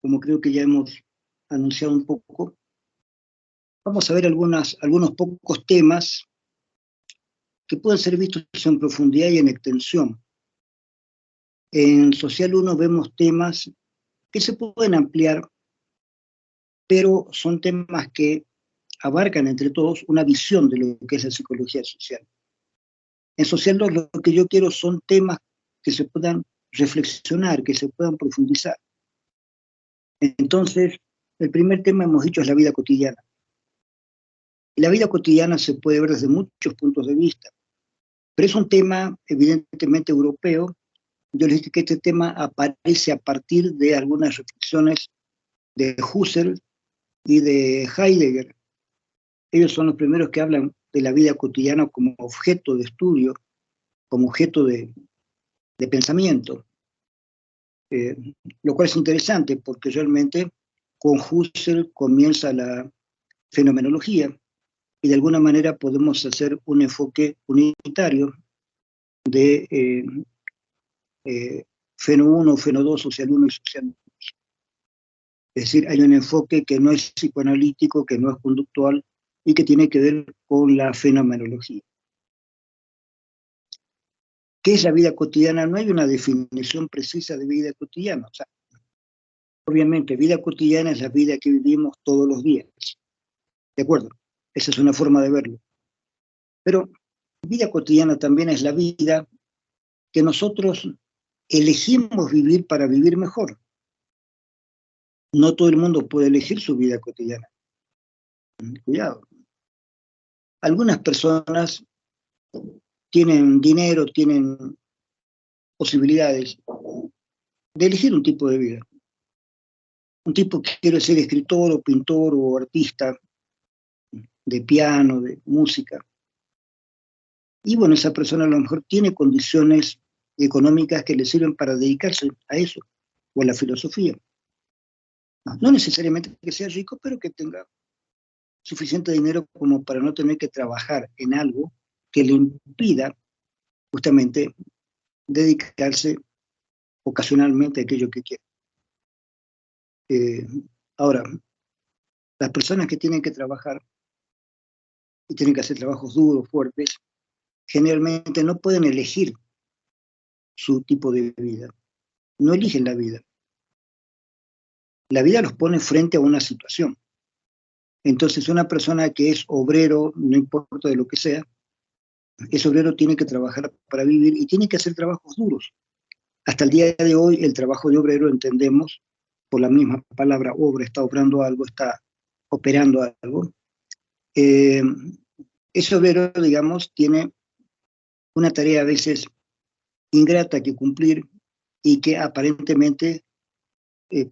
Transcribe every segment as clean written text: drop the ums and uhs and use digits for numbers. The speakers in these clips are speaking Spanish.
como creo que ya hemos anunciado un poco, vamos a ver algunos pocos temas que pueden ser vistos en profundidad y en extensión. En Social 1 vemos temas que se pueden ampliar, pero son temas que abarcan entre todos una visión de lo que es la psicología social. En Social 2 lo que yo quiero son temas que se puedan reflexionar, que se puedan profundizar. Entonces, el primer tema, hemos dicho, es la vida cotidiana. Y la vida cotidiana se puede ver desde muchos puntos de vista, pero es un tema evidentemente europeo. Yo les dije que este tema aparece a partir de algunas reflexiones de Husserl y de Heidegger. Ellos son los primeros que hablan de la vida cotidiana como objeto de estudio, como objeto de pensamiento, lo cual es interesante porque realmente con Husserl comienza la fenomenología y de alguna manera podemos hacer un enfoque unitario de Feno 1, Feno 2, Social 1 y Social 2. Es decir, hay un enfoque que no es psicoanalítico, que no es conductual y que tiene que ver con la fenomenología. ¿Qué es la vida cotidiana? No hay una definición precisa de vida cotidiana. O sea, obviamente, vida cotidiana es la vida que vivimos todos los días. ¿De acuerdo? Esa es una forma de verlo. Pero vida cotidiana también es la vida que nosotros elegimos vivir para vivir mejor. No todo el mundo puede elegir su vida cotidiana. Cuidado. Algunas personas tienen dinero, tienen posibilidades de elegir un tipo de vida. Un tipo que quiere ser escritor o pintor o artista de piano, de música. Y bueno, esa persona a lo mejor tiene condiciones económicas que le sirven para dedicarse a eso, o a la filosofía. No necesariamente que sea rico, pero que tenga suficiente dinero como para no tener que trabajar en algo que le impida justamente dedicarse ocasionalmente a aquello que quiere. Ahora, las personas que tienen que trabajar y tienen que hacer trabajos duros, fuertes, generalmente no pueden elegir su tipo de vida. No eligen la vida. La vida los pone frente a una situación. Entonces, una persona que es obrero, no importa de lo que sea, ese obrero tiene que trabajar para vivir y tiene que hacer trabajos duros. Hasta el día de hoy, el trabajo de obrero, entendemos, por la misma palabra obra, está obrando algo, está operando algo. Ese obrero, digamos, tiene una tarea a veces ingrata que cumplir y que aparentemente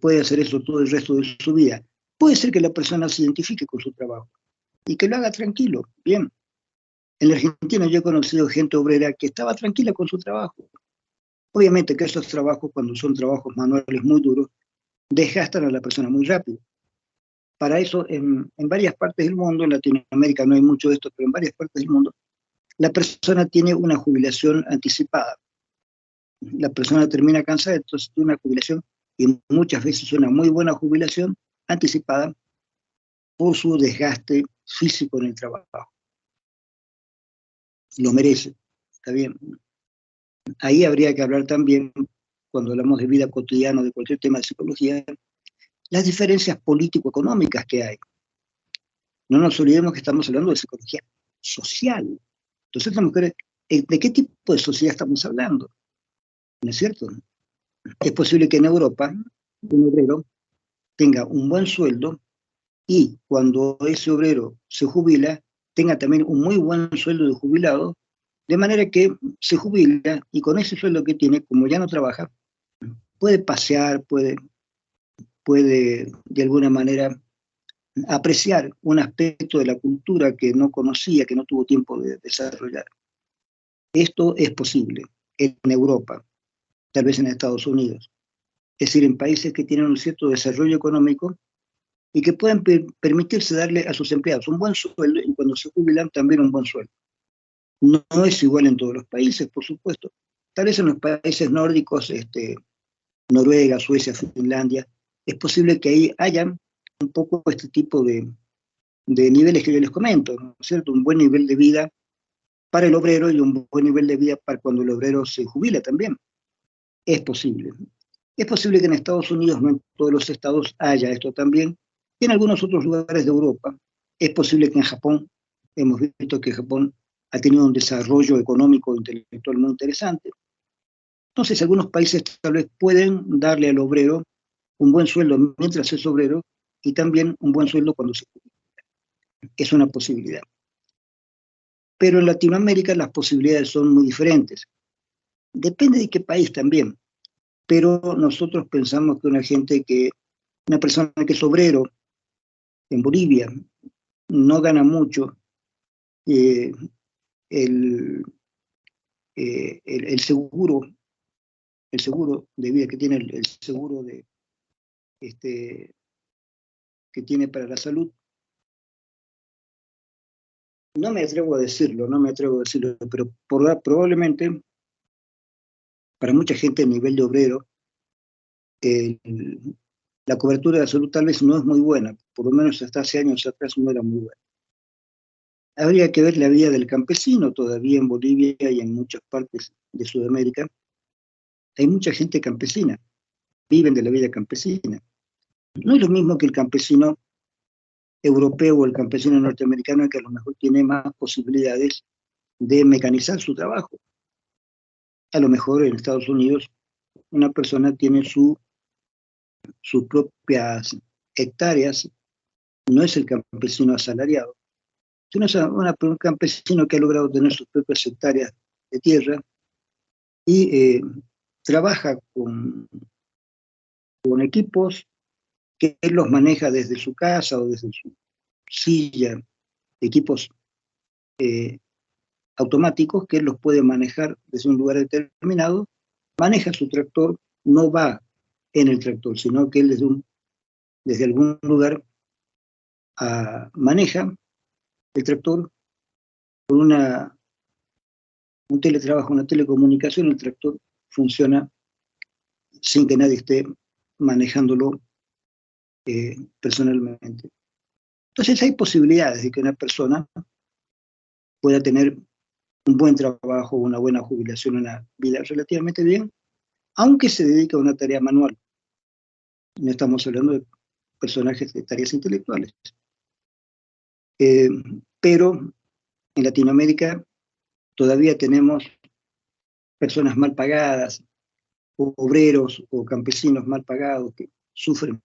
puede hacer eso todo el resto de su vida. Puede ser que la persona se identifique con su trabajo y que lo haga tranquilo, bien. En la Argentina yo he conocido gente obrera que estaba tranquila con su trabajo. Obviamente que esos trabajos, cuando son trabajos manuales muy duros, desgastan a la persona muy rápido. Para eso, en varias partes del mundo, en Latinoamérica no hay mucho de esto, pero en varias partes del mundo, la persona tiene una jubilación anticipada. La persona termina cansada, entonces tiene una jubilación, y muchas veces una muy buena jubilación anticipada por su desgaste físico en el trabajo. Lo merece, está bien. Ahí habría que hablar también, cuando hablamos de vida cotidiana, de cualquier tema de psicología, las diferencias político-económicas que hay. No nos olvidemos que estamos hablando de psicología social. Entonces tenemos que ver de qué tipo de sociedad estamos hablando. ¿No es cierto? Es posible que en Europa un obrero tenga un buen sueldo y cuando ese obrero se jubila, tenga también un muy buen sueldo de jubilado, de manera que se jubila y con ese sueldo que tiene, como ya no trabaja, puede pasear, puede de alguna manera apreciar un aspecto de la cultura que no conocía, que no tuvo tiempo de desarrollar. Esto es posible en Europa, tal vez en Estados Unidos, es decir, en países que tienen un cierto desarrollo económico y que pueden permitirse darle a sus empleados un buen sueldo y cuando se jubilan también un buen sueldo. No es igual en todos los países, por supuesto. Tal vez en los países nórdicos, Noruega, Suecia, Finlandia, es posible que ahí haya un poco este tipo de niveles que yo les comento, ¿no es cierto? Un buen nivel de vida para el obrero y un buen nivel de vida para cuando el obrero se jubila también. Es posible. Es posible que en Estados Unidos, no en todos los estados, haya esto también, y en algunos otros lugares de Europa. Es posible que en Japón, hemos visto que Japón ha tenido un desarrollo económico e intelectual muy interesante. Entonces, algunos países tal vez pueden darle al obrero un buen sueldo mientras es obrero y también un buen sueldo cuando se jubila. Es una posibilidad. Pero en Latinoamérica las posibilidades son muy diferentes. Depende de qué país también. Pero nosotros pensamos que una persona que es obrero en Bolivia no gana mucho, el seguro de vida que tiene, el seguro que tiene para la salud, no me atrevo a decirlo, pero probablemente para mucha gente a nivel de obrero, la cobertura de la salud tal vez no es muy buena, por lo menos hasta hace años atrás no era muy buena. Habría que ver la vida del campesino todavía en Bolivia y en muchas partes de Sudamérica. Hay mucha gente campesina, viven de la vida campesina. No es lo mismo que el campesino europeo o el campesino norteamericano, que a lo mejor tiene más posibilidades de mecanizar su trabajo. A lo mejor en Estados Unidos una persona tiene sus propias hectáreas, no es el campesino asalariado, sino es un campesino que ha logrado tener sus propias hectáreas de tierra y trabaja con equipos que él los maneja desde su casa o desde su silla, equipos automáticos que él los puede manejar desde un lugar determinado, maneja su tractor, no va en el tractor, sino que él desde algún lugar maneja el tractor con un teletrabajo, una telecomunicación. El tractor funciona sin que nadie esté manejándolo personalmente. Entonces hay posibilidades de que una persona pueda tener un buen trabajo, una buena jubilación, una vida relativamente bien, aunque se dedique a una tarea manual. No estamos hablando de personajes de tareas intelectuales. Pero en Latinoamérica todavía tenemos personas mal pagadas, obreros o campesinos mal pagados que sufren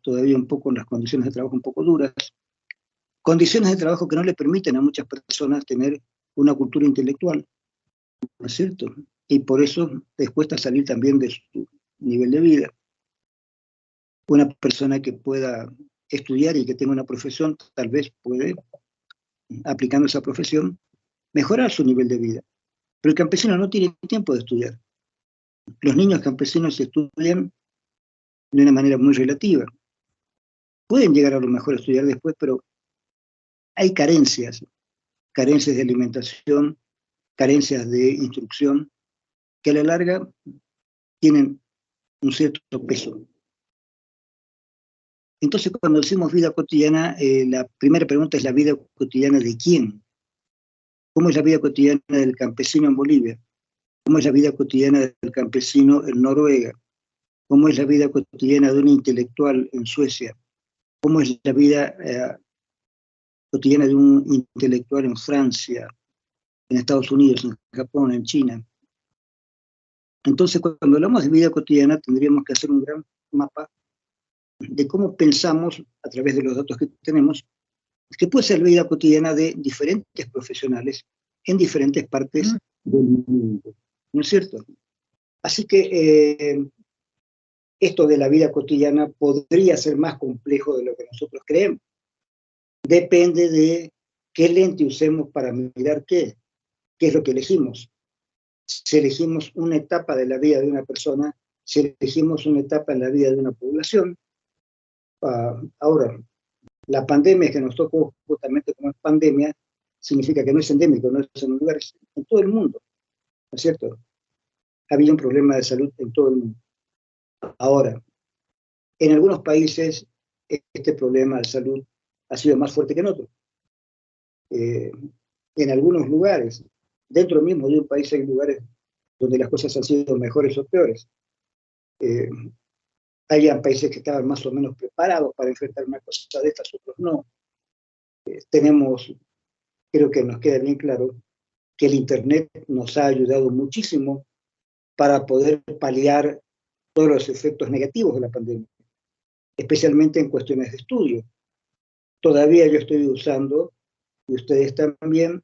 todavía un poco las condiciones de trabajo un poco duras, condiciones de trabajo que no le permiten a muchas personas tener una cultura intelectual, ¿no es cierto? Y por eso les cuesta salir también de su nivel de vida. Una persona que pueda estudiar y que tenga una profesión, tal vez puede, aplicando esa profesión, mejorar su nivel de vida. Pero el campesino no tiene tiempo de estudiar. Los niños campesinos estudian de una manera muy relativa. Pueden llegar a lo mejor a estudiar después, pero hay carencias de alimentación, carencias de instrucción, que a la larga tienen un cierto peso. Entonces, cuando decimos vida cotidiana, la primera pregunta es: ¿la vida cotidiana de quién? ¿Cómo es la vida cotidiana del campesino en Bolivia? ¿Cómo es la vida cotidiana del campesino en Noruega? ¿Cómo es la vida cotidiana de un intelectual en Suecia? ¿Cómo es la vida cotidiana de un intelectual en Francia, en Estados Unidos, en Japón, en China? Entonces, cuando hablamos de vida cotidiana, tendríamos que hacer un gran mapa de cómo pensamos, a través de los datos que tenemos, que puede ser la vida cotidiana de diferentes profesionales en diferentes partes del mundo, ¿no es cierto? Así que esto de la vida cotidiana podría ser más complejo de lo que nosotros creemos. Depende de qué lente usemos para mirar qué es lo que elegimos. Si elegimos una etapa de la vida de una persona, si elegimos una etapa en la vida de una población. Ahora, la pandemia que nos tocó justamente como es pandemia, significa que no es endémico, no es en un lugar, es en todo el mundo, ¿no es cierto? Había un problema de salud en todo el mundo. Ahora, En algunos países este problema de salud ha sido más fuerte que en otros. En algunos lugares, dentro mismo de un país hay lugares donde las cosas han sido mejores o peores. Hay países que estaban más o menos preparados para enfrentar una cosa de estas, otros no. Creo que nos queda bien claro que el Internet nos ha ayudado muchísimo para poder paliar todos los efectos negativos de la pandemia, especialmente en cuestiones de estudio. Todavía yo estoy usando, y ustedes también,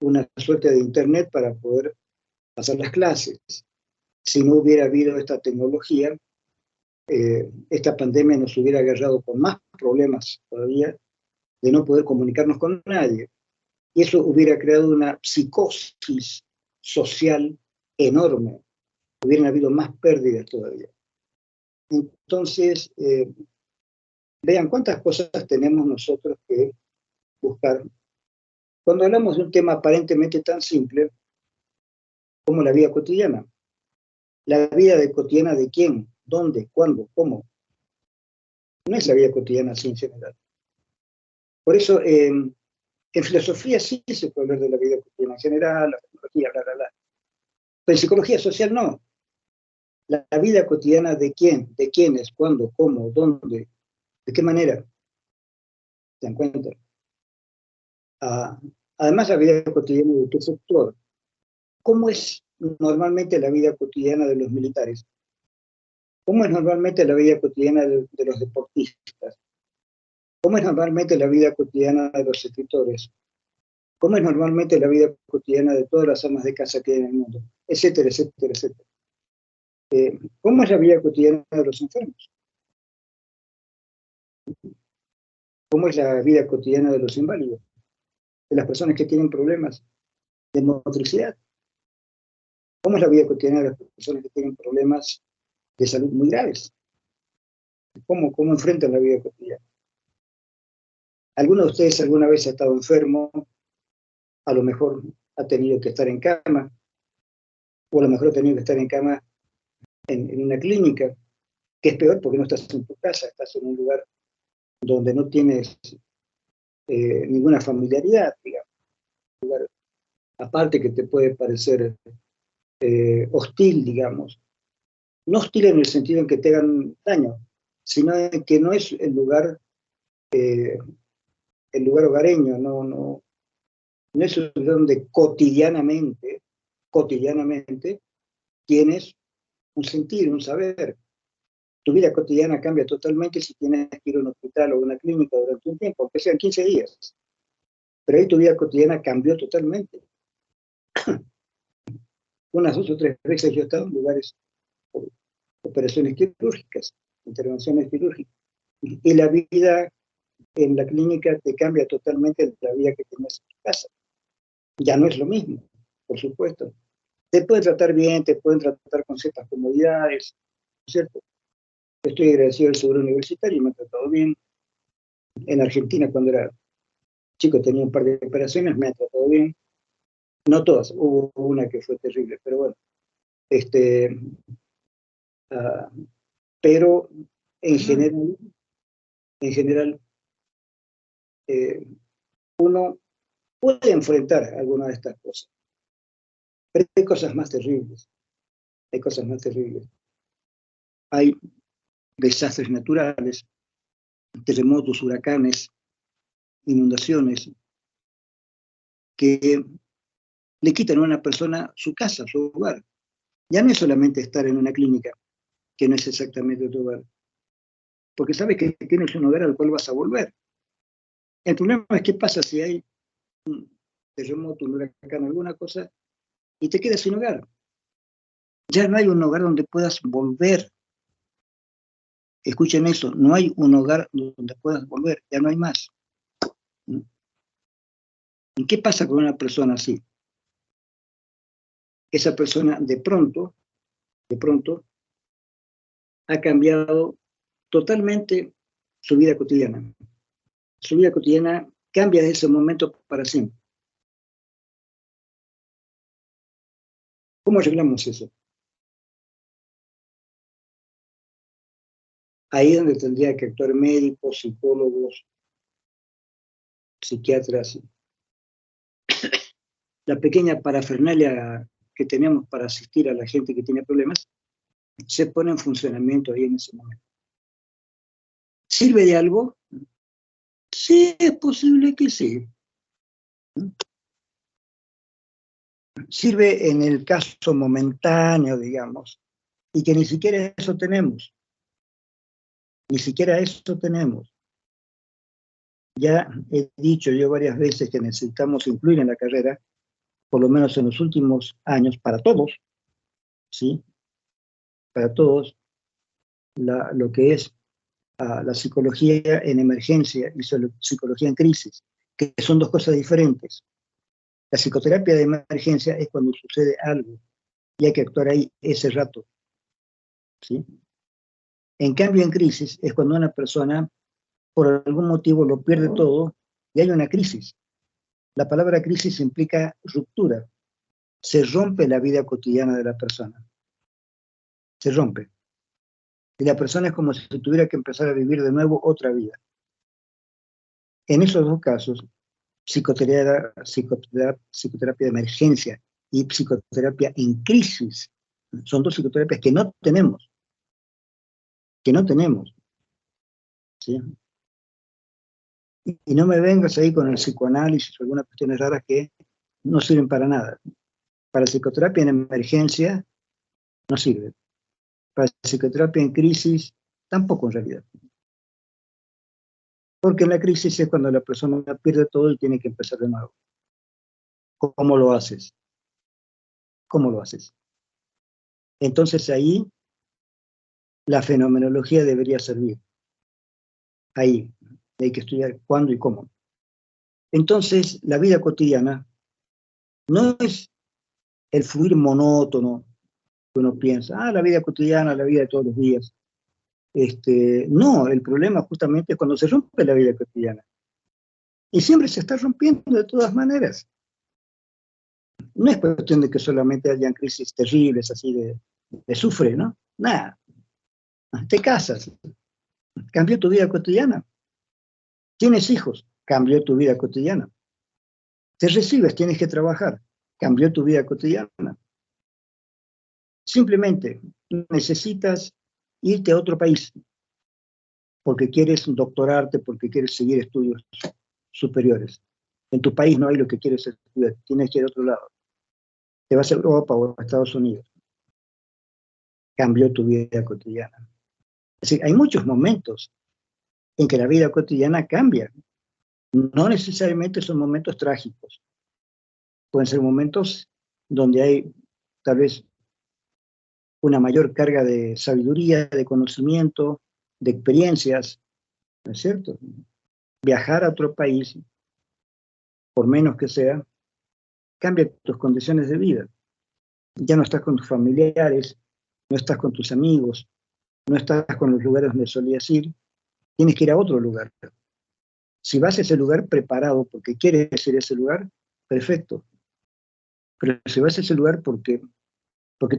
una suerte de Internet para poder pasar las clases. Si no hubiera habido esta tecnología, esta pandemia nos hubiera agarrado con más problemas todavía de no poder comunicarnos con nadie. Y eso hubiera creado una psicosis social enorme. Hubieran habido más pérdidas todavía. Entonces, vean cuántas cosas tenemos nosotros que buscar. Cuando hablamos de un tema aparentemente tan simple como la vida cotidiana, la vida cotidiana de quién, dónde, cuándo, cómo, no es la vida cotidiana así en general. Por eso, en filosofía sí se puede hablar de la vida cotidiana en general, la tecnología, bla, bla, bla. Pero en psicología social no. La vida cotidiana de quién, de quiénes, cuándo, cómo, dónde, de qué manera. ¿Se dan cuenta? Además, la vida cotidiana de qué sector. ¿Cómo es normalmente la vida cotidiana de los militares? ¿Cómo es normalmente la vida cotidiana de los deportistas? ¿Cómo es normalmente la vida cotidiana de los escritores? ¿Cómo es normalmente la vida cotidiana de todas las amas de casa que hay en el mundo? Etcétera, etcétera, etcétera. ¿Cómo es la vida cotidiana de los enfermos? ¿Cómo es la vida cotidiana de los inválidos? De las personas que tienen problemas de motricidad. ¿Cómo es la vida cotidiana de las personas que tienen problemas de salud muy graves? ¿Cómo enfrentan la vida cotidiana? ¿Alguno de ustedes alguna vez ha estado enfermo? A lo mejor ha tenido que estar en cama, o a lo mejor ha tenido que estar en cama en una clínica, que es peor porque no estás en tu casa, estás en un lugar donde no tienes ninguna familiaridad, digamos. Un lugar aparte que te puede parecer hostil, digamos. No hostil en el sentido en que te hagan daño, sino en que no es el lugar hogareño, no es un lugar donde cotidianamente tienes un sentir, un saber. Tu vida cotidiana cambia totalmente si tienes que ir a un hospital o a una clínica durante un tiempo, aunque sean 15 días. Pero ahí tu vida cotidiana cambió totalmente. Unas 2 o 3 veces yo he estado en lugares por operaciones quirúrgicas, intervenciones quirúrgicas. Y la vida en la clínica te cambia totalmente de la vida que tenías en tu casa. Ya no es lo mismo, por supuesto. Te pueden tratar bien, te pueden tratar con ciertas comodidades, ¿no es cierto? Estoy agradecido del seguro universitario y me ha tratado bien. En Argentina, cuando era chico, tenía un par de operaciones, me ha tratado bien. No todas, hubo una que fue terrible, pero bueno. Pero en general, uno puede enfrentar alguna de estas cosas. Pero hay cosas más terribles. Hay cosas más terribles. Hay desastres naturales, terremotos, huracanes, inundaciones, que le quitan a una persona su casa, su hogar. Ya no es solamente estar en una clínica, que no es exactamente tu hogar, porque sabes que tienes un hogar al cual vas a volver. El problema es qué pasa si hay un terremoto, un huracán, alguna cosa, y te quedas sin hogar. Ya no hay un hogar donde puedas volver. Escuchen eso, no hay un hogar donde puedas volver, ya no hay más. ¿Y qué pasa con una persona así? Esa persona de pronto, ha cambiado totalmente su vida cotidiana. Su vida cotidiana cambia desde ese momento para siempre. ¿Cómo arreglamos eso? Ahí es donde tendría que actuar médicos, psicólogos, psiquiatras. La pequeña parafernalia que tenemos para asistir a la gente que tiene problemas se pone en funcionamiento ahí en ese momento. ¿Sirve de algo? Sí, es posible que sí. Sirve en el caso momentáneo, digamos, y que ni siquiera eso tenemos. Ni siquiera eso tenemos. Ya he dicho yo varias veces que necesitamos incluir en la carrera, por lo menos en los últimos años, para todos, ¿sí? Para todos, lo que es la psicología en emergencia y psicología en crisis, que son dos cosas diferentes. La psicoterapia de emergencia es cuando sucede algo y hay que actuar ahí ese rato, ¿sí? En cambio, en crisis es cuando una persona, por algún motivo, lo pierde todo y hay una crisis. La palabra crisis implica ruptura. Se rompe la vida cotidiana de la persona. Se rompe. Y la persona es como si tuviera que empezar a vivir de nuevo otra vida. En esos dos casos, psicoterapia de emergencia y psicoterapia en crisis, son dos psicoterapias que no tenemos. Que no tenemos. ¿Sí? Y no me vengas ahí con el psicoanálisis o algunas cuestiones raras que no sirven para nada. Para psicoterapia en emergencia no sirve. Para psicoterapia en crisis tampoco en realidad. Porque en la crisis es cuando la persona pierde todo y tiene que empezar de nuevo. ¿Cómo lo haces? ¿Cómo lo haces? Entonces ahí la fenomenología debería servir. Ahí hay que estudiar cuándo y cómo. Entonces la vida cotidiana no es el fluir monótono que uno piensa, la vida cotidiana, la vida de todos los días. No, el problema justamente es cuando se rompe la vida cotidiana. Y siempre se está rompiendo de todas maneras. No es cuestión de que solamente hayan crisis terribles, así de sufre, ¿no? Nada. Te casas, cambió tu vida cotidiana. Tienes hijos, cambió tu vida cotidiana. Te recibes, tienes que trabajar, cambió tu vida cotidiana. Simplemente necesitas irte a otro país porque quieres doctorarte, porque quieres seguir estudios superiores. En tu país no hay lo que quieres estudiar, tienes que ir a otro lado. Te vas a Europa o a Estados Unidos. Cambió tu vida cotidiana. Es decir, hay muchos momentos en que la vida cotidiana cambia. No necesariamente son momentos trágicos. Pueden ser momentos donde hay tal vez una mayor carga de sabiduría, de conocimiento, de experiencias, ¿no es cierto? Viajar a otro país, por menos que sea, cambia tus condiciones de vida. Ya no estás con tus familiares, no estás con tus amigos, no estás con los lugares donde solías ir, tienes que ir a otro lugar. Si vas a ese lugar preparado porque quieres ir a ese lugar, perfecto. Pero si vas a ese lugar porque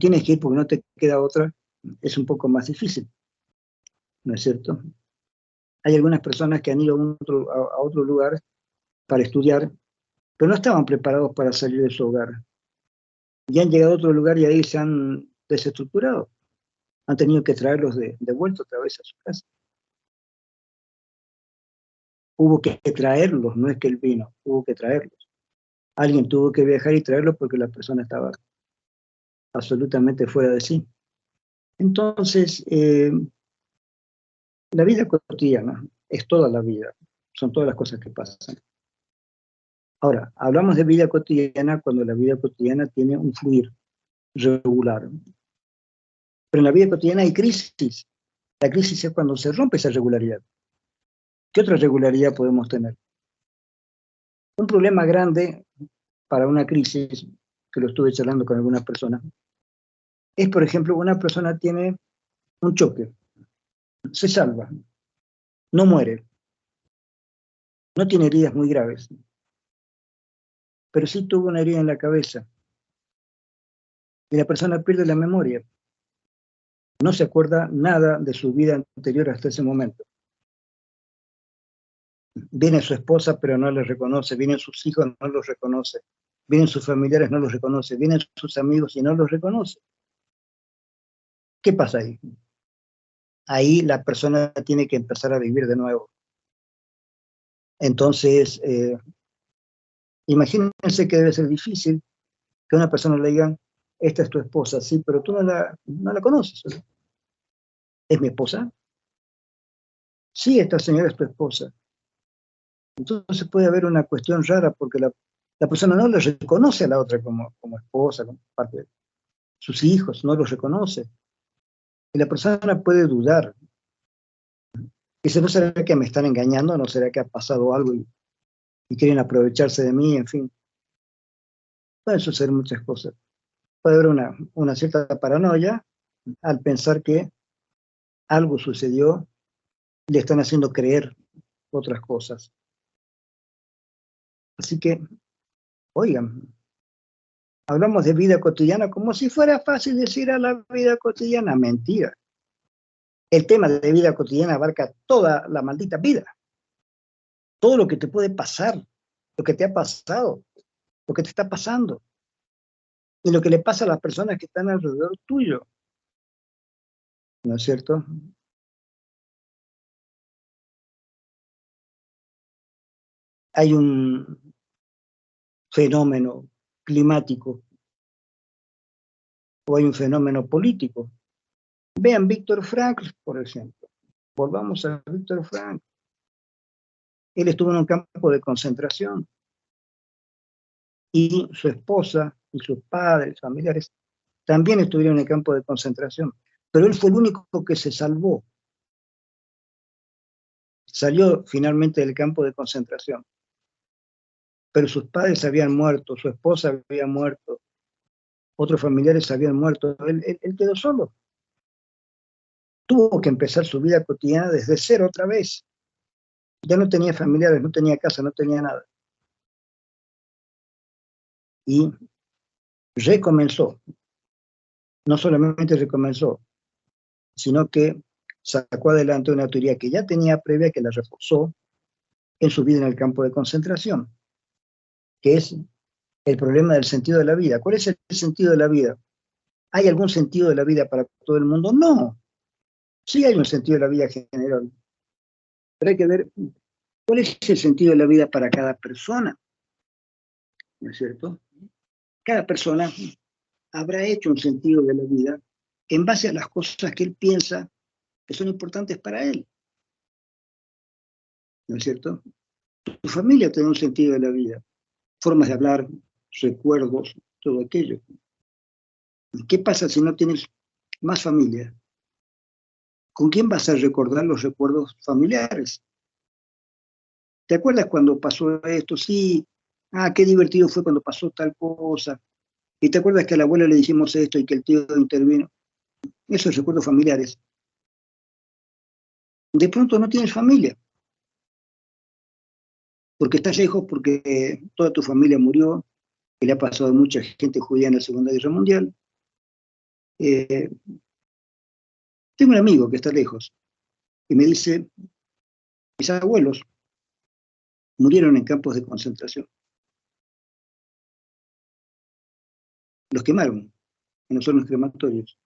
tienes que ir, porque no te queda otra, es un poco más difícil, ¿no es cierto? Hay algunas personas que han ido a otro lugar para estudiar, pero no estaban preparados para salir de su hogar. Y han llegado a otro lugar y ahí se han desestructurado. Han tenido que traerlos de vuelta otra vez a su casa. Hubo que traerlos, no es que él vino, hubo que traerlos. Alguien tuvo que viajar y traerlos porque la persona estaba absolutamente fuera de sí. Entonces, la vida cotidiana es toda la vida, son todas las cosas que pasan. Ahora, hablamos de vida cotidiana cuando la vida cotidiana tiene un fluir regular. Pero en la vida cotidiana hay crisis. La crisis es cuando se rompe esa regularidad. ¿Qué otra regularidad podemos tener? Un problema grande para una crisis, que lo estuve charlando con algunas personas, es, por ejemplo, una persona tiene un choque, se salva, no muere, no tiene heridas muy graves, pero sí tuvo una herida en la cabeza y la persona pierde la memoria. no se acuerda nada de su vida anterior hasta ese momento. Viene su esposa, pero no le reconoce, vienen sus hijos, no los reconoce, vienen sus familiares, no los reconoce, vienen sus amigos y no los reconoce. ¿Qué pasa ahí? Ahí la persona tiene que empezar a vivir de nuevo. Entonces, imagínense que debe ser difícil que una persona le diga, esta es tu esposa, sí, pero tú no la conoces. ¿Es mi esposa? Sí, esta señora es tu esposa. Entonces puede haber una cuestión rara porque la persona no le reconoce a la otra como esposa, como parte de sus hijos, no los reconoce. Y la persona puede dudar. Dice, ¿no será que me están engañando? ¿No será que ha pasado algo y quieren aprovecharse de mí? En fin, pueden suceder muchas cosas. Puede haber una cierta paranoia al pensar que algo sucedió y le están haciendo creer otras cosas. Así que, oigan, hablamos de vida cotidiana como si fuera fácil decir a la vida cotidiana. Mentira. El tema de vida cotidiana abarca toda la maldita vida. Todo lo que te puede pasar, lo que te ha pasado, lo que te está pasando y lo que le pasa a las personas que están alrededor tuyo. ¿No es cierto? Hay un fenómeno climático o hay un fenómeno político. Vean Víctor Frankl, por ejemplo. Volvamos a Víctor Frankl. Él estuvo en un campo de concentración y su esposa y sus padres, familiares, también estuvieron en el campo de concentración. Pero él fue el único que se salvó. Salió finalmente del campo de concentración. Pero sus padres habían muerto, su esposa había muerto, otros familiares habían muerto. Él quedó solo. Tuvo que empezar su vida cotidiana desde cero otra vez. Ya no tenía familiares, no tenía casa, no tenía nada. Y recomenzó. No solamente recomenzó, sino que sacó adelante una teoría que ya tenía previa, que la reforzó en su vida en el campo de concentración, que es el problema del sentido de la vida. ¿Cuál es el sentido de la vida? ¿Hay algún sentido de la vida para todo el mundo? No. Sí hay un sentido de la vida general, pero hay que ver cuál es el sentido de la vida para cada persona, ¿no es cierto? Cada persona habrá hecho un sentido de la vida en base a las cosas que él piensa que son importantes para él, ¿no es cierto? Tu familia tiene un sentido de la vida, formas de hablar, recuerdos, todo aquello. ¿Qué pasa si no tienes más familia? ¿Con quién vas a recordar los recuerdos familiares? ¿Te acuerdas cuando pasó esto? Sí, qué divertido fue cuando pasó tal cosa. ¿Y te acuerdas que a la abuela le dijimos esto y que el tío intervino? Esos recuerdos familiares. De pronto no tienes familia, porque estás lejos, porque toda tu familia murió, que le ha pasado a mucha gente judía en la Segunda Guerra Mundial. Eh, Tengo un amigo que está lejos y me dice, mis abuelos murieron en campos de concentración. Los quemaron en los hornos crematorios.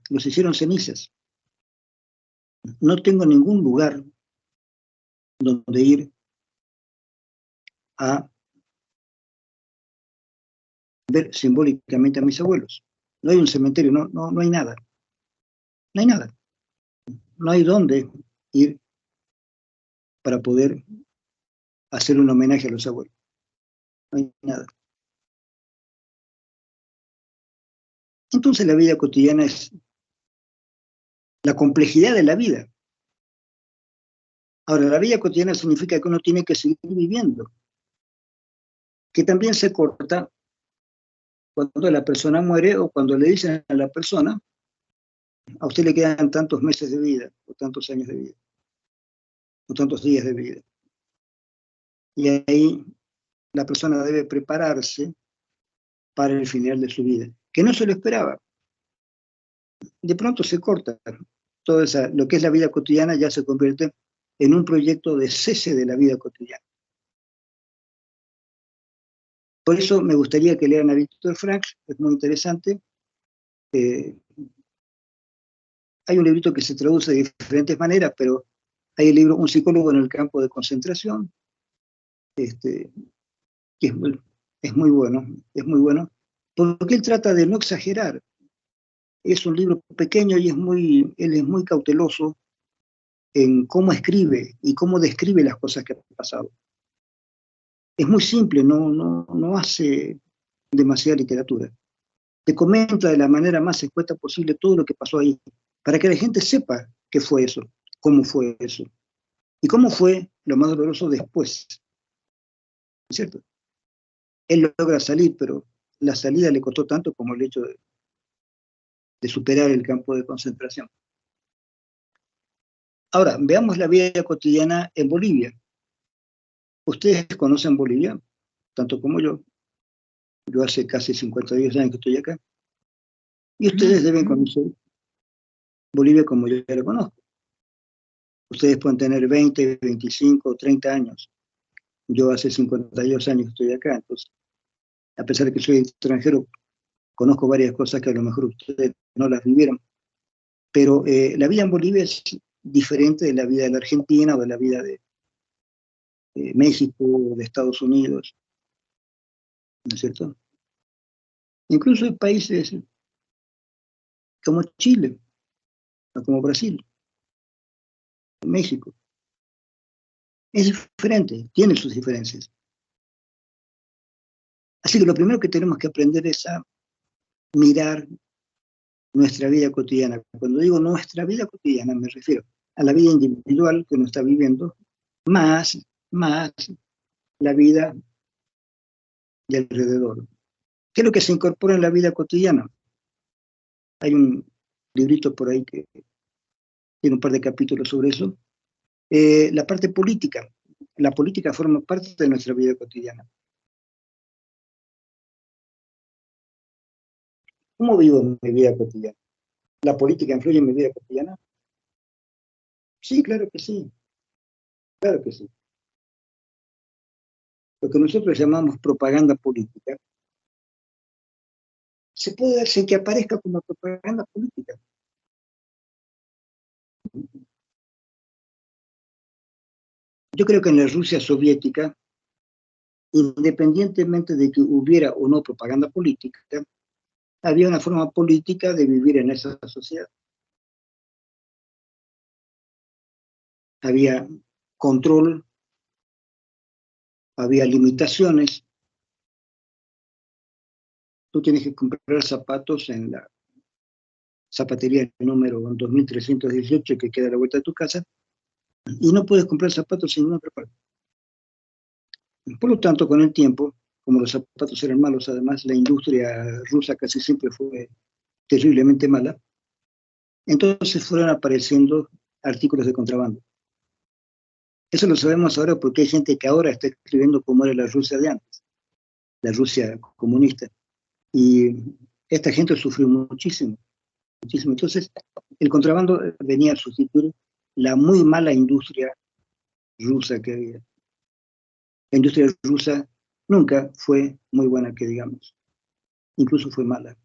Los hicieron cenizas. No tengo ningún lugar donde ir a ver simbólicamente a mis abuelos. No hay un cementerio, no hay nada. No hay nada. No hay dónde ir para poder hacer un homenaje a los abuelos. No hay nada. Entonces la vida cotidiana es la complejidad de la vida. Ahora, la vida cotidiana significa que uno tiene que seguir viviendo, que también se corta cuando la persona muere o cuando le dicen a la persona, a usted le quedan tantos meses de vida, o tantos años de vida, o tantos días de vida. Y ahí la persona debe prepararse para el final de su vida, que no se lo esperaba. de pronto se corta. Lo que es la vida cotidiana ya se convierte en un proyecto de cese de la vida cotidiana. Por eso me gustaría que lean a Viktor Frankl, es muy interesante. Hay un librito que se traduce de diferentes maneras, pero hay el libro Un psicólogo en el campo de concentración, que es muy bueno, porque él trata de no exagerar. Es un libro pequeño y él es muy cauteloso en cómo escribe y cómo describe las cosas que han pasado. Es muy simple, no hace demasiada literatura. Te comenta de la manera más escueta posible todo lo que pasó ahí, para que la gente sepa qué fue eso, cómo fue eso, y cómo fue lo más doloroso después. ¿Es cierto? Él logra salir, pero la salida le costó tanto como el hecho de superar el campo de concentración. Ahora, veamos la vida cotidiana en Bolivia. Ustedes conocen Bolivia, tanto como yo. Yo hace casi 52 años que estoy acá. Y ustedes deben conocer Bolivia como yo ya la conozco. Ustedes pueden tener 20, 25, 30 años. Yo hace 52 años que estoy acá, entonces, a pesar de que soy extranjero, conozco varias cosas que a lo mejor ustedes no las vivieron. Pero la vida en Bolivia es diferente de la vida de la Argentina o de la vida de México o de Estados Unidos, ¿no es cierto? Incluso hay países como Chile, o como Brasil, México. Es diferente, tiene sus diferencias. Así que lo primero que tenemos que aprender es a mirar nuestra vida cotidiana. Cuando digo nuestra vida cotidiana, me refiero a la vida individual que uno está viviendo, más la vida de alrededor. ¿Qué es lo que se incorpora en la vida cotidiana? Hay un librito por ahí que tiene un par de capítulos sobre eso. La parte política. La política forma parte de nuestra vida cotidiana. ¿Cómo vivo mi vida cotidiana? ¿La política influye en mi vida cotidiana? Sí, claro que sí. Claro que sí. Lo que nosotros llamamos propaganda política se puede dar sin que aparezca como propaganda política. Yo creo que en la Rusia soviética, independientemente de que hubiera o no propaganda política, había una forma política de vivir en esa sociedad. Había control, había limitaciones. Tú tienes que comprar zapatos en la zapatería número 2318 que queda a la vuelta de tu casa y no puedes comprar zapatos en ninguna otra parte. Por lo tanto, con el tiempo, como los zapatos eran malos, además la industria rusa casi siempre fue terriblemente mala, entonces fueron apareciendo artículos de contrabando. Eso lo sabemos ahora porque hay gente que ahora está escribiendo cómo era la Rusia de antes, la Rusia comunista. Y esta gente sufrió muchísimo, muchísimo. Entonces, el contrabando venía a sustituir la muy mala industria rusa que había. La industria rusa nunca fue muy buena, que digamos. Incluso fue mala.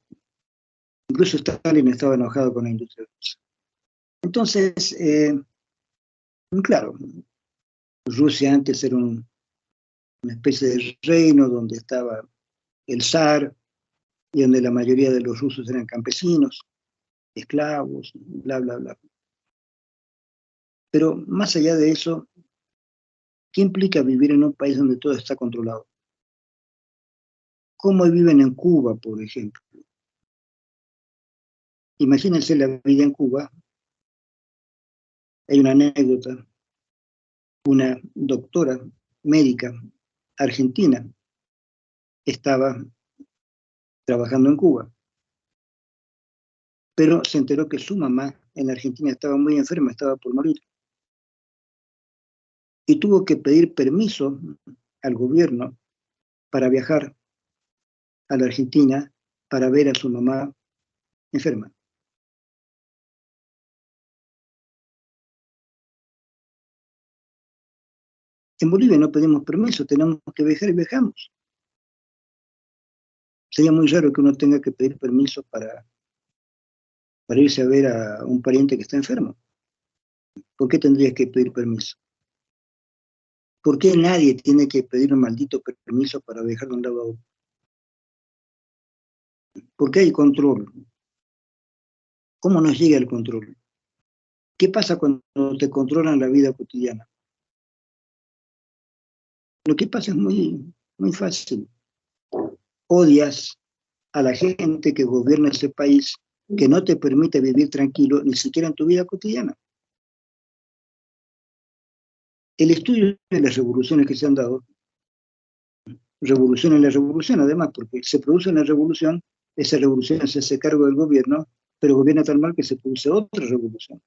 Incluso Stalin estaba enojado con la industria rusa. Entonces, claro, Rusia antes era una especie de reino donde estaba el zar y donde la mayoría de los rusos eran campesinos, esclavos, bla, bla, bla. Pero más allá de eso, ¿qué implica vivir en un país donde todo está controlado? ¿Cómo viven en Cuba, por ejemplo? Imagínense la vida en Cuba. Hay una anécdota. Una doctora médica argentina estaba trabajando en Cuba, pero se enteró que su mamá en Argentina estaba muy enferma, estaba por morir, y tuvo que pedir permiso al gobierno para viajar a la Argentina para ver a su mamá enferma. En Bolivia no pedimos permiso, tenemos que viajar y viajamos. Sería muy raro que uno tenga que pedir permiso para irse a ver a un pariente que está enfermo. ¿Por qué tendrías que pedir permiso? ¿Por qué nadie tiene que pedir un maldito permiso para viajar de un lado a otro? ¿Por qué hay control? ¿Cómo nos llega el control? ¿Qué pasa cuando te controlan la vida cotidiana? Lo que pasa es muy fácil. Odias a la gente que gobierna ese país, que no te permite vivir tranquilo, ni siquiera en tu vida cotidiana. El estudio de las revoluciones que se han dado, revolución en la revolución además, porque se produce una revolución, esa revolución se hace cargo del gobierno, pero gobierna tan mal que se produce otra revolución,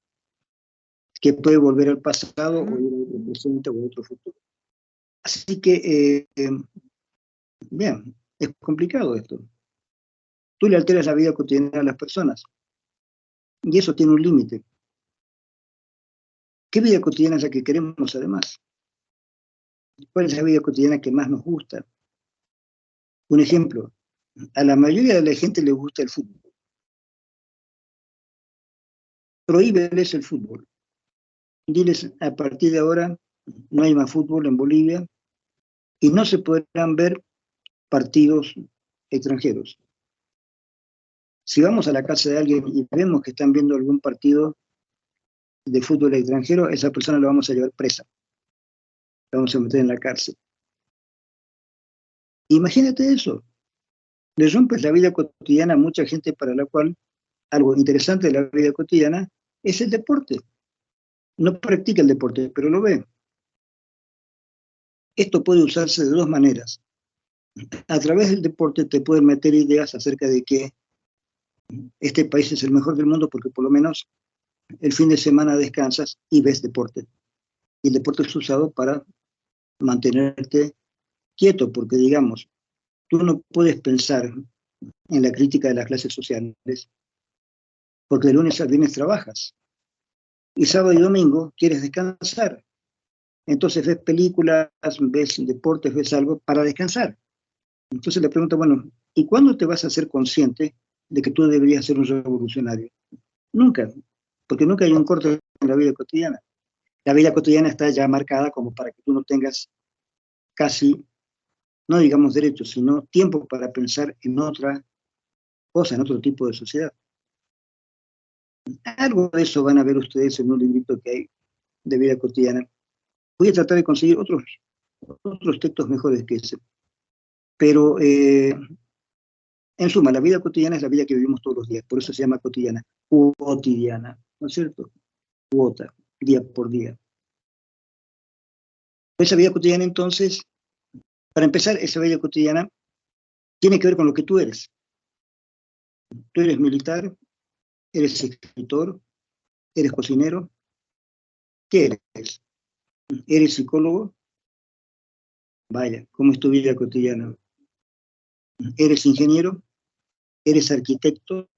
que puede volver al pasado o ir a otro presente o a otro futuro. Así que, bien, es complicado esto. Tú le alteras la vida cotidiana a las personas, y eso tiene un límite. ¿Qué vida cotidiana es la que queremos además? ¿Cuál es la vida cotidiana que más nos gusta? Un ejemplo, a la mayoría de la gente le gusta el fútbol. Prohíbeles el fútbol. Diles, a partir de ahora no hay más fútbol en Bolivia y no se podrán ver partidos extranjeros. Si vamos a la casa de alguien y vemos que están viendo algún partido de fútbol extranjero, a esa persona la vamos a llevar presa. La vamos a meter en la cárcel. Imagínate eso. Le rompes la vida cotidiana a mucha gente para la cual algo interesante de la vida cotidiana es el deporte. No practica el deporte, pero lo ve. Esto puede usarse de dos maneras. A través del deporte te pueden meter ideas acerca de que este país es el mejor del mundo porque por lo menos el fin de semana descansas y ves deporte. Y el deporte es usado para mantenerte quieto, porque digamos, tú no puedes pensar en la crítica de las clases sociales, porque de lunes a viernes trabajas. Y sábado y domingo quieres descansar. Entonces ves películas, ves deportes, ves algo para descansar. Entonces le pregunto, bueno, ¿y cuándo te vas a ser consciente de que tú deberías ser un revolucionario? Nunca, porque nunca hay un corte en la vida cotidiana. La vida cotidiana está ya marcada como para que tú no tengas casi, no digamos derechos, sino tiempo para pensar en otra cosa, en otro tipo de sociedad. Algo de eso van a ver ustedes en un librito que hay de vida cotidiana. Voy a tratar de conseguir otros textos mejores que ese. Pero, en suma, la vida cotidiana es la vida que vivimos todos los días, por eso se llama cotidiana, ¿no es cierto? Cuota, día por día. Esa vida cotidiana, entonces, para empezar, esa vida cotidiana tiene que ver con lo que tú eres. Tú eres militar, eres escritor, eres cocinero. ¿Qué eres? ¿Eres psicólogo? Vaya, ¿cómo es tu vida cotidiana? ¿Eres ingeniero? ¿Eres arquitecto?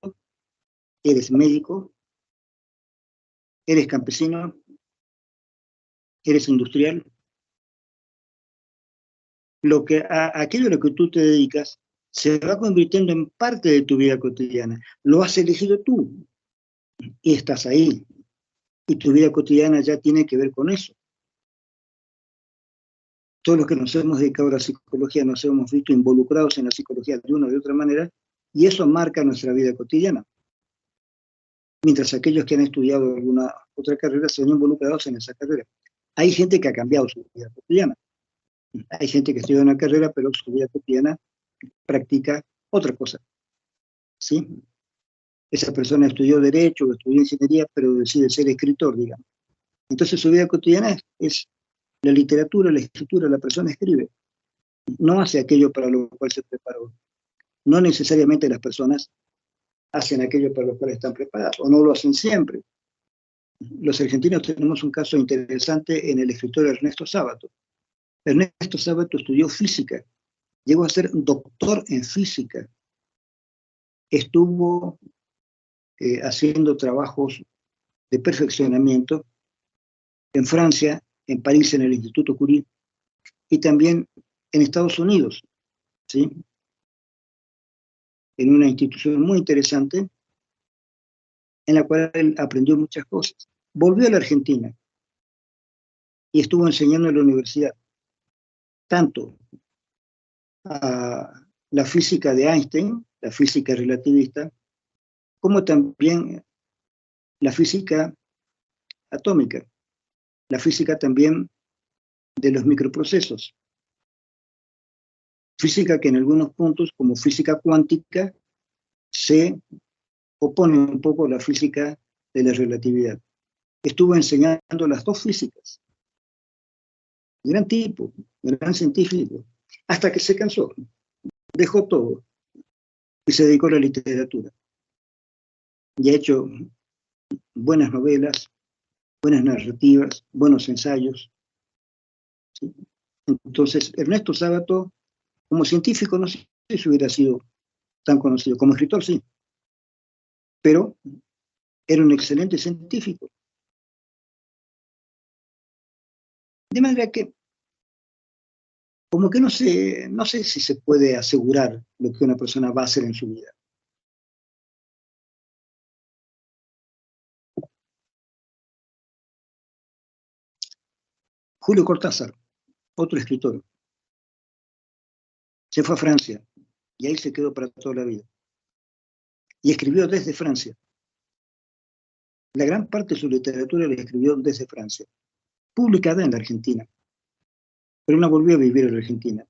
¿Eres médico? ¿Eres campesino? ¿Eres industrial? Aquello a lo que tú te dedicas se va convirtiendo en parte de tu vida cotidiana. Lo has elegido tú y estás ahí. Y tu vida cotidiana ya tiene que ver con eso. Todos los que nos hemos dedicado a la psicología nos hemos visto involucrados en la psicología de una o de otra manera, y eso marca nuestra vida cotidiana. Mientras aquellos que han estudiado alguna otra carrera se ven involucrados en esa carrera. Hay gente que ha cambiado su vida cotidiana. Hay gente que estudia una carrera, pero su vida cotidiana practica otra cosa. ¿Sí? Esa persona estudió Derecho o estudió Ingeniería, pero decide ser escritor, digamos. Entonces su vida cotidiana es la literatura, la escritura, la persona escribe. No hace aquello para lo cual se preparó. No necesariamente las personas hacen aquello para lo cual están preparadas, o no lo hacen siempre. Los argentinos tenemos un caso interesante en el escritor Ernesto Sábato. Ernesto Sábato estudió física, llegó a ser doctor en física. Estuvo haciendo trabajos de perfeccionamiento en Francia, en París, en el Instituto Curie, y también en Estados Unidos, ¿sí? En una institución muy interesante, en la cual él aprendió muchas cosas. Volvió a la Argentina y estuvo enseñando en la universidad, tanto a la física de Einstein, la física relativista, como también la física atómica, la física también de los microprocesos. Física que en algunos puntos, como física cuántica, se opone un poco a la física de la relatividad. Estuvo enseñando las dos físicas. Gran tipo, gran científico, hasta que se cansó, dejó todo y se dedicó a la literatura. Y ha hecho buenas novelas, buenas narrativas, buenos ensayos. ¿Sí? Entonces, Ernesto Sábato, como científico, no sé si hubiera sido tan conocido. Como escritor, sí. Pero era un excelente científico. De manera que, como que no sé si se puede asegurar lo que una persona va a hacer en su vida. Julio Cortázar, otro escritor, se fue a Francia y ahí se quedó para toda la vida. Y escribió desde Francia. La gran parte de su literatura la escribió desde Francia, publicada en la Argentina. Pero no volvió a vivir en la Argentina.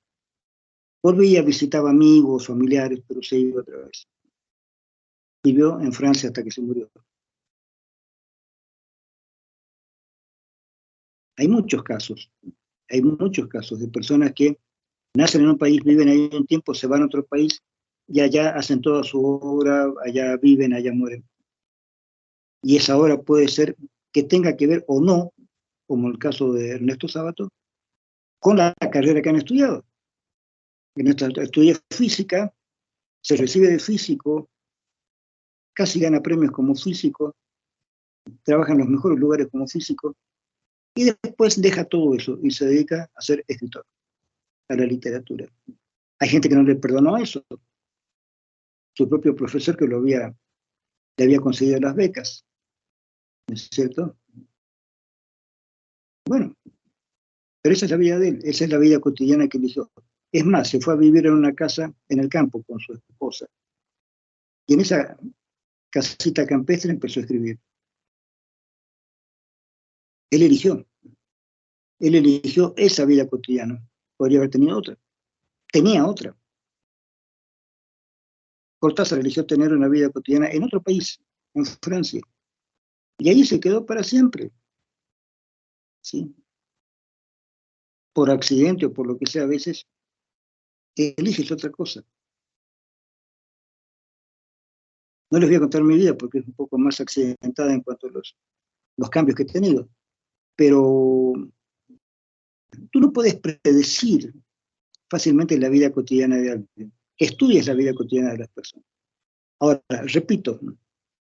Volvía, visitaba amigos, familiares, pero se iba otra vez. Vivió en Francia hasta que se murió. Hay muchos casos de personas que nacen en un país, viven ahí un tiempo, se van a otro país y allá hacen toda su obra, allá viven, allá mueren. Y esa obra puede ser que tenga que ver o no, como el caso de Ernesto Sábato, con la carrera que han estudiado. Ernesto estudia física, se recibe de físico, casi gana premios como físico, trabaja en los mejores lugares como físico, y después deja todo eso y se dedica a ser escritor, a la literatura. Hay gente que no le perdonó eso. Su propio profesor que le había concedido las becas, ¿no es cierto? Bueno, pero esa es la vida de él, esa es la vida cotidiana que eligió. Es más, se fue a vivir en una casa en el campo con su esposa. Y en esa casita campestre empezó a escribir. Él eligió esa vida cotidiana. Podría haber tenido otra. Tenía otra. Cortázar eligió tener una vida cotidiana en otro país, en Francia. Y ahí se quedó para siempre. ¿Sí? Por accidente o por lo que sea, a veces eliges otra cosa. No les voy a contar mi vida porque es un poco más accidentada en cuanto a los cambios que he tenido. Pero tú no puedes predecir fácilmente la vida cotidiana de alguien. Estudias la vida cotidiana de las personas. Ahora, repito,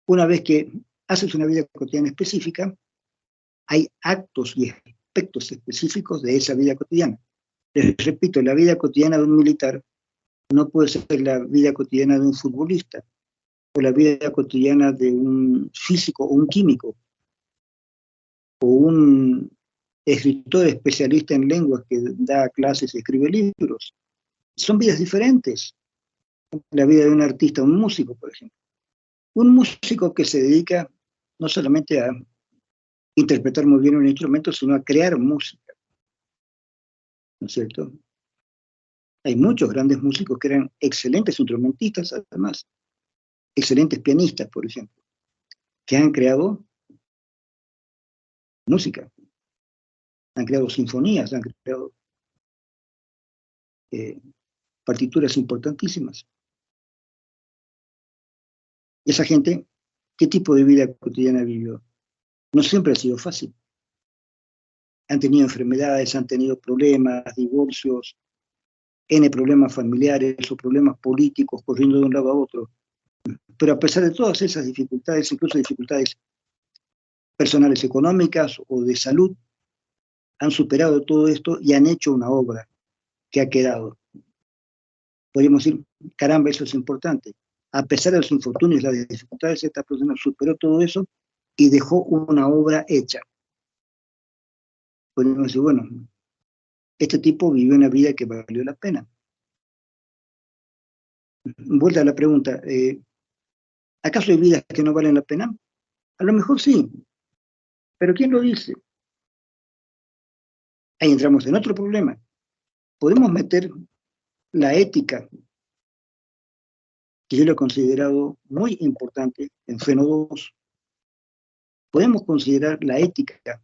una vez que haces una vida cotidiana específica, hay actos y aspectos específicos de esa vida cotidiana. Les repito, la vida cotidiana de un militar no puede ser la vida cotidiana de un futbolista, o la vida cotidiana de un físico o un químico, o un escritor especialista en lenguas que da clases y escribe libros. Son vidas diferentes. La vida de un artista, un músico, por ejemplo. Un músico que se dedica no solamente a interpretar muy bien un instrumento, sino a crear música, ¿no es cierto? Hay muchos grandes músicos que eran excelentes instrumentistas, además, excelentes pianistas, por ejemplo, que han creado música, han creado sinfonías, han creado partituras importantísimas. Y esa gente, ¿qué tipo de vida cotidiana vivió? No siempre ha sido fácil. Han tenido enfermedades, han tenido problemas, divorcios, N problemas familiares o problemas políticos corriendo de un lado a otro. Pero a pesar de todas esas dificultades, incluso dificultades personales económicas o de salud, han superado todo esto y han hecho una obra que ha quedado. Podríamos decir, caramba, eso es importante. A pesar de los infortunios y las dificultades, esta persona superó todo eso y dejó una obra hecha. Podríamos decir, bueno, este tipo vivió una vida que valió la pena. Vuelta a la pregunta, ¿acaso hay vidas que no valen la pena? A lo mejor sí, pero ¿quién lo dice? Ahí entramos en otro problema. Podemos meter la ética, que yo lo he considerado muy importante en Freno 2. Podemos considerar la ética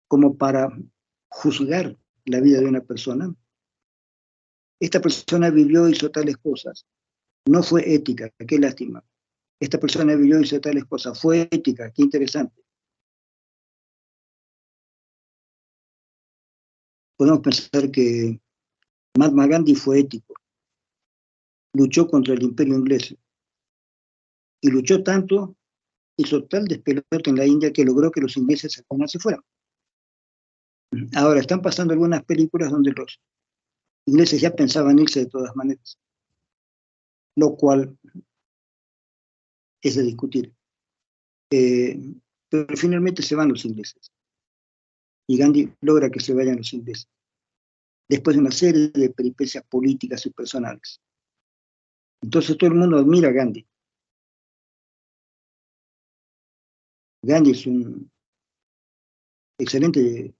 como para juzgar la vida de una persona. Esta persona vivió y hizo tales cosas. No fue ética, qué lástima. Esta persona vivió y hizo tales cosas. Fue ética, qué interesante. Podemos pensar que Mahatma Gandhi fue ético. Luchó contra el imperio inglés. Y luchó tanto, hizo tal despelote en la India que logró que los ingleses al final se fueran. Ahora, están pasando algunas películas donde los ingleses ya pensaban irse de todas maneras, lo cual es de discutir. Pero finalmente se van los ingleses. Y Gandhi logra que se vayan los ingleses, después de una serie de peripecias políticas y personales. Entonces todo el mundo admira a Gandhi. Gandhi es un excelente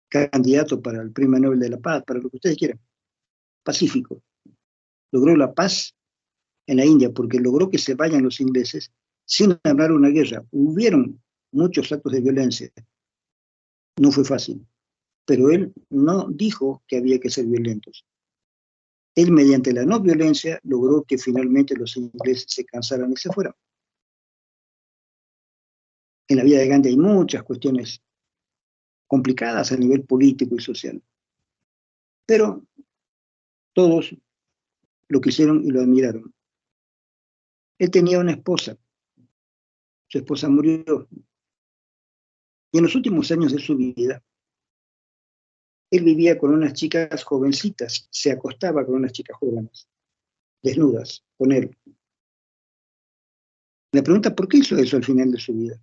candidato para el Premio Nobel de la Paz, para lo que ustedes quieran. Pacífico. Logró la paz en la India porque logró que se vayan los ingleses sin hablar una guerra. Hubieron muchos actos de violencia. No fue fácil. Pero él no dijo que había que ser violentos. Él, mediante la no violencia, logró que finalmente los ingleses se cansaran y se fueran. En la vida de Gandhi hay muchas cuestiones complicadas a nivel político y social. Pero todos lo quisieron y lo admiraron. Él tenía una esposa. Su esposa murió. Y en los últimos años de su vida, él vivía con unas chicas jovencitas, se acostaba con unas chicas jóvenes, desnudas, con él. Me pregunta por qué hizo eso al final de su vida.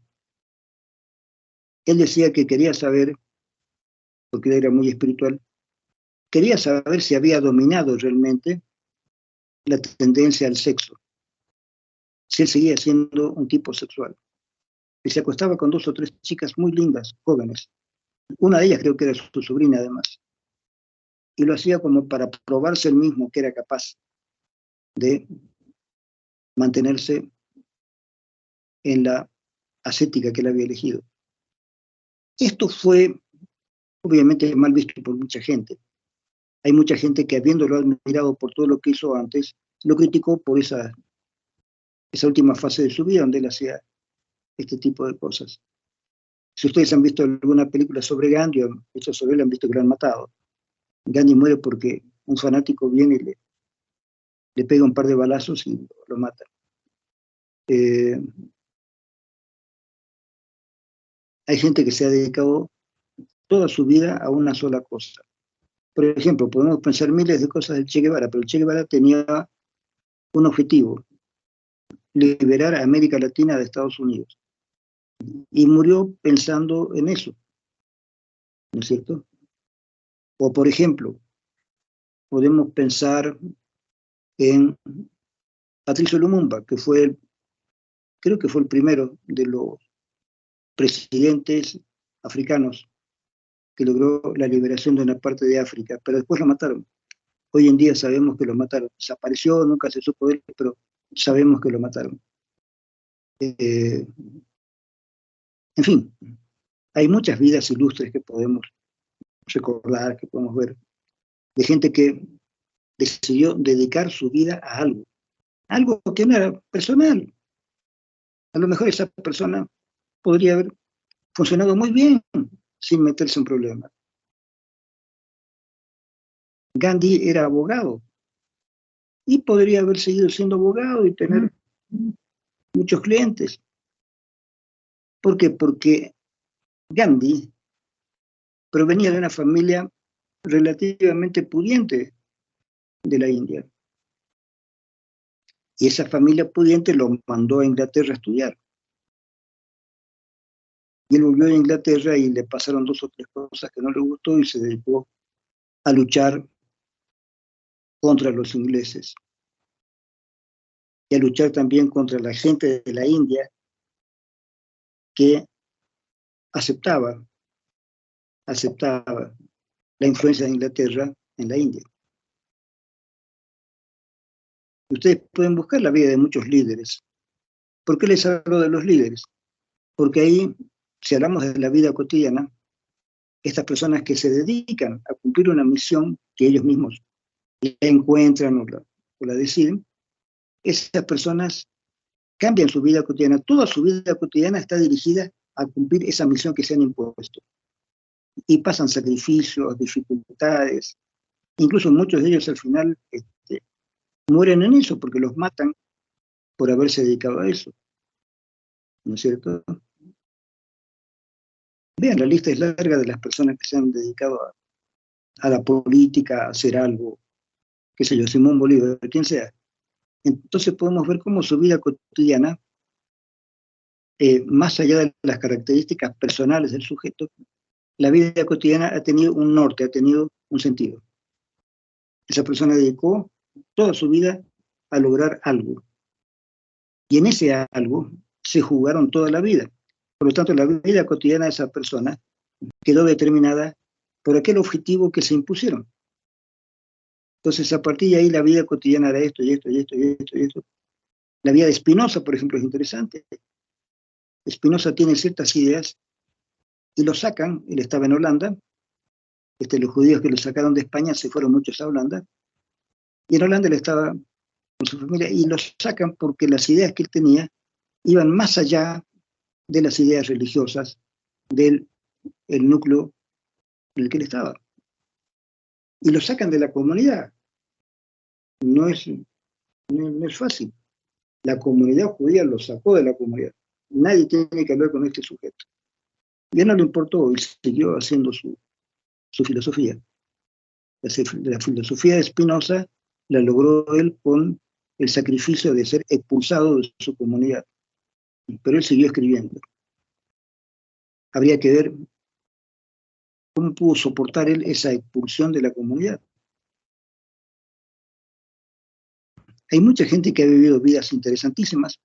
Él decía que quería saber, porque él era muy espiritual, quería saber si había dominado realmente la tendencia al sexo, si él seguía siendo un tipo sexual. Y se acostaba con 2 o 3 chicas muy lindas, jóvenes. Una de ellas creo que era su sobrina además. Y lo hacía como para probarse él mismo que era capaz de mantenerse en la ascética que él había elegido. Esto fue obviamente mal visto por mucha gente. Hay mucha gente que habiéndolo admirado por todo lo que hizo antes, lo criticó por esa última fase de su vida donde él hacía este tipo de cosas. Si ustedes han visto alguna película sobre Gandhi o hecho sobre él, han visto que lo han matado. Gandhi muere porque un fanático viene y le pega un par de balazos y lo mata. Hay gente que se ha dedicado toda su vida a una sola cosa. Por ejemplo, podemos pensar miles de cosas del Che Guevara, pero el Che Guevara tenía un objetivo: liberar a América Latina de Estados Unidos. Y murió pensando en eso, ¿no es cierto? O, por ejemplo, podemos pensar en Patricio Lumumba, que creo que fue el primero de los presidentes africanos que logró la liberación de una parte de África, pero después lo mataron. Hoy en día sabemos que lo mataron. Desapareció, nunca se supo de él, pero sabemos que lo mataron. En fin, hay muchas vidas ilustres que podemos recordar, que podemos ver, de gente que decidió dedicar su vida a algo que no era personal. A lo mejor esa persona podría haber funcionado muy bien sin meterse en problemas. Gandhi era abogado y podría haber seguido siendo abogado y tener muchos clientes. ¿Por qué? Porque Gandhi pero venía de una familia relativamente pudiente de la India. Y esa familia pudiente lo mandó a Inglaterra a estudiar. Y él volvió a Inglaterra y le pasaron 2 o 3 cosas que no le gustó y se dedicó a luchar contra los ingleses. Y a luchar también contra la gente de la India que aceptaba la influencia de Inglaterra en la India. Ustedes pueden buscar la vida de muchos líderes. ¿Por qué les hablo de los líderes? Porque ahí, si hablamos de la vida cotidiana, estas personas que se dedican a cumplir una misión que ellos mismos la encuentran o la deciden, esas personas cambian su vida cotidiana. Toda su vida cotidiana está dirigida a cumplir esa misión que se han impuesto. Y pasan sacrificios, dificultades, incluso muchos de ellos al final mueren en eso porque los matan por haberse dedicado a eso. ¿No es cierto? Vean, la lista es larga de las personas que se han dedicado a la política, a hacer algo, qué sé yo, Simón Bolívar, quien sea. Entonces podemos ver cómo su vida cotidiana, más allá de las características personales del sujeto, la vida cotidiana ha tenido un norte, ha tenido un sentido. Esa persona dedicó toda su vida a lograr algo. Y en ese algo se jugaron toda la vida. Por lo tanto, la vida cotidiana de esa persona quedó determinada por aquel objetivo que se impusieron. Entonces, a partir de ahí, la vida cotidiana era esto, y esto, y esto, y esto, y esto. La vida de Spinoza, por ejemplo, es interesante. Spinoza tiene ciertas ideas y lo sacan, él estaba en Holanda, los judíos que lo sacaron de España se fueron muchos a Holanda, y en Holanda él estaba con su familia, y lo sacan porque las ideas que él tenía iban más allá de las ideas religiosas del núcleo en el que él estaba. Y lo sacan de la comunidad. No es fácil. La comunidad judía lo sacó de la comunidad. Nadie tiene que hablar con este sujeto. Y a él no le importó y siguió haciendo su filosofía. La filosofía de Spinoza la logró él con el sacrificio de ser expulsado de su comunidad. Pero él siguió escribiendo. Habría que ver cómo pudo soportar él esa expulsión de la comunidad. Hay mucha gente que ha vivido vidas interesantísimas,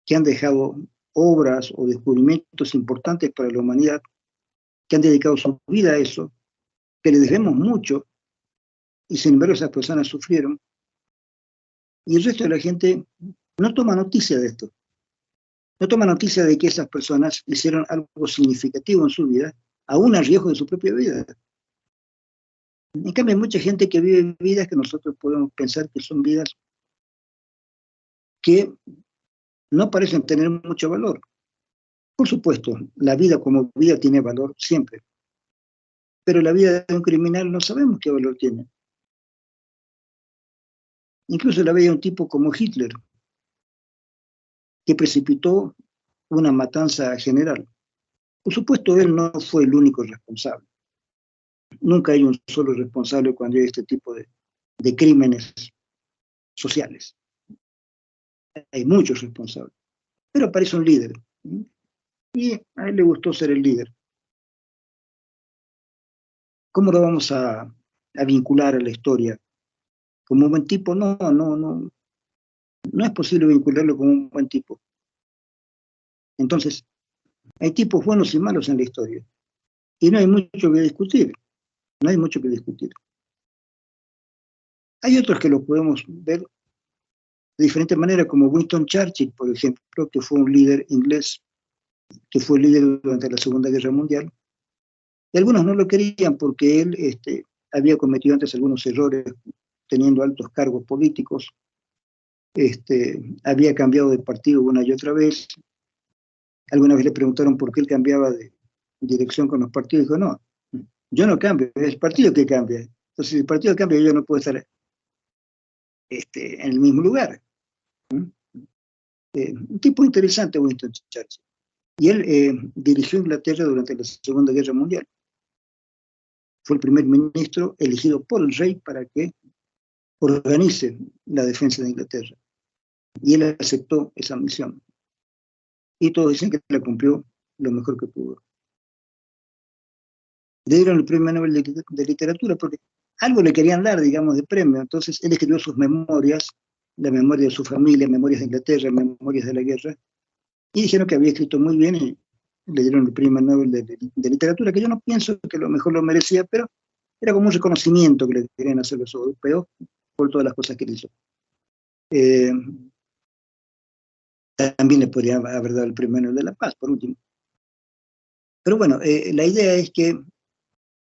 que han dejado obras o descubrimientos importantes para la humanidad, que han dedicado su vida a eso, que les debemos mucho, y sin embargo esas personas sufrieron, y el resto de la gente no toma noticia de esto. No toma noticia de que esas personas hicieron algo significativo en su vida, aún a riesgo de su propia vida. En cambio, hay mucha gente que vive vidas que nosotros podemos pensar que son vidas que no parecen tener mucho valor. Por supuesto, la vida como vida tiene valor siempre, pero la vida de un criminal no sabemos qué valor tiene. Incluso la vida de un tipo como Hitler, que precipitó una matanza general. Por supuesto, él no fue el único responsable. Nunca hay un solo responsable cuando hay este tipo de crímenes sociales. Hay muchos responsables. Pero aparece un líder. Y a él le gustó ser el líder. ¿Cómo lo vamos a vincular a la historia? ¿Como un buen tipo? No es posible vincularlo como un buen tipo. Entonces, hay tipos buenos y malos en la historia. Y no hay mucho que discutir. No hay mucho que discutir. Hay otros que los podemos ver de diferentes maneras, como Winston Churchill, por ejemplo, que fue un líder inglés, que fue líder durante la Segunda Guerra Mundial. Y algunos no lo querían porque él había cometido antes algunos errores teniendo altos cargos políticos, había cambiado de partido una y otra vez. Alguna vez le preguntaron por qué él cambiaba de dirección con los partidos, y dijo, no, yo no cambio, es el partido que cambia. Entonces, si el partido cambia, yo no puedo estar en el mismo lugar. Un tipo interesante, Winston Churchill. Y él dirigió Inglaterra durante la Segunda Guerra Mundial. fue el primer ministro elegido por el rey para que organice la defensa de Inglaterra. Y él aceptó esa misión. Y todos dicen que la cumplió lo mejor que pudo. Le dieron el premio Nobel de Literatura porque algo le querían dar, digamos, de premio. Entonces él escribió sus memorias, la memoria de su familia, memorias de Inglaterra, memorias de la guerra, y dijeron que había escrito muy bien y le dieron el premio Nobel de Literatura, que yo no pienso que a lo mejor lo merecía, pero era como un reconocimiento que le querían hacer los europeos por todas las cosas que él hizo. También le podrían haber dado el premio Nobel de la Paz, por último. Pero bueno, la idea es que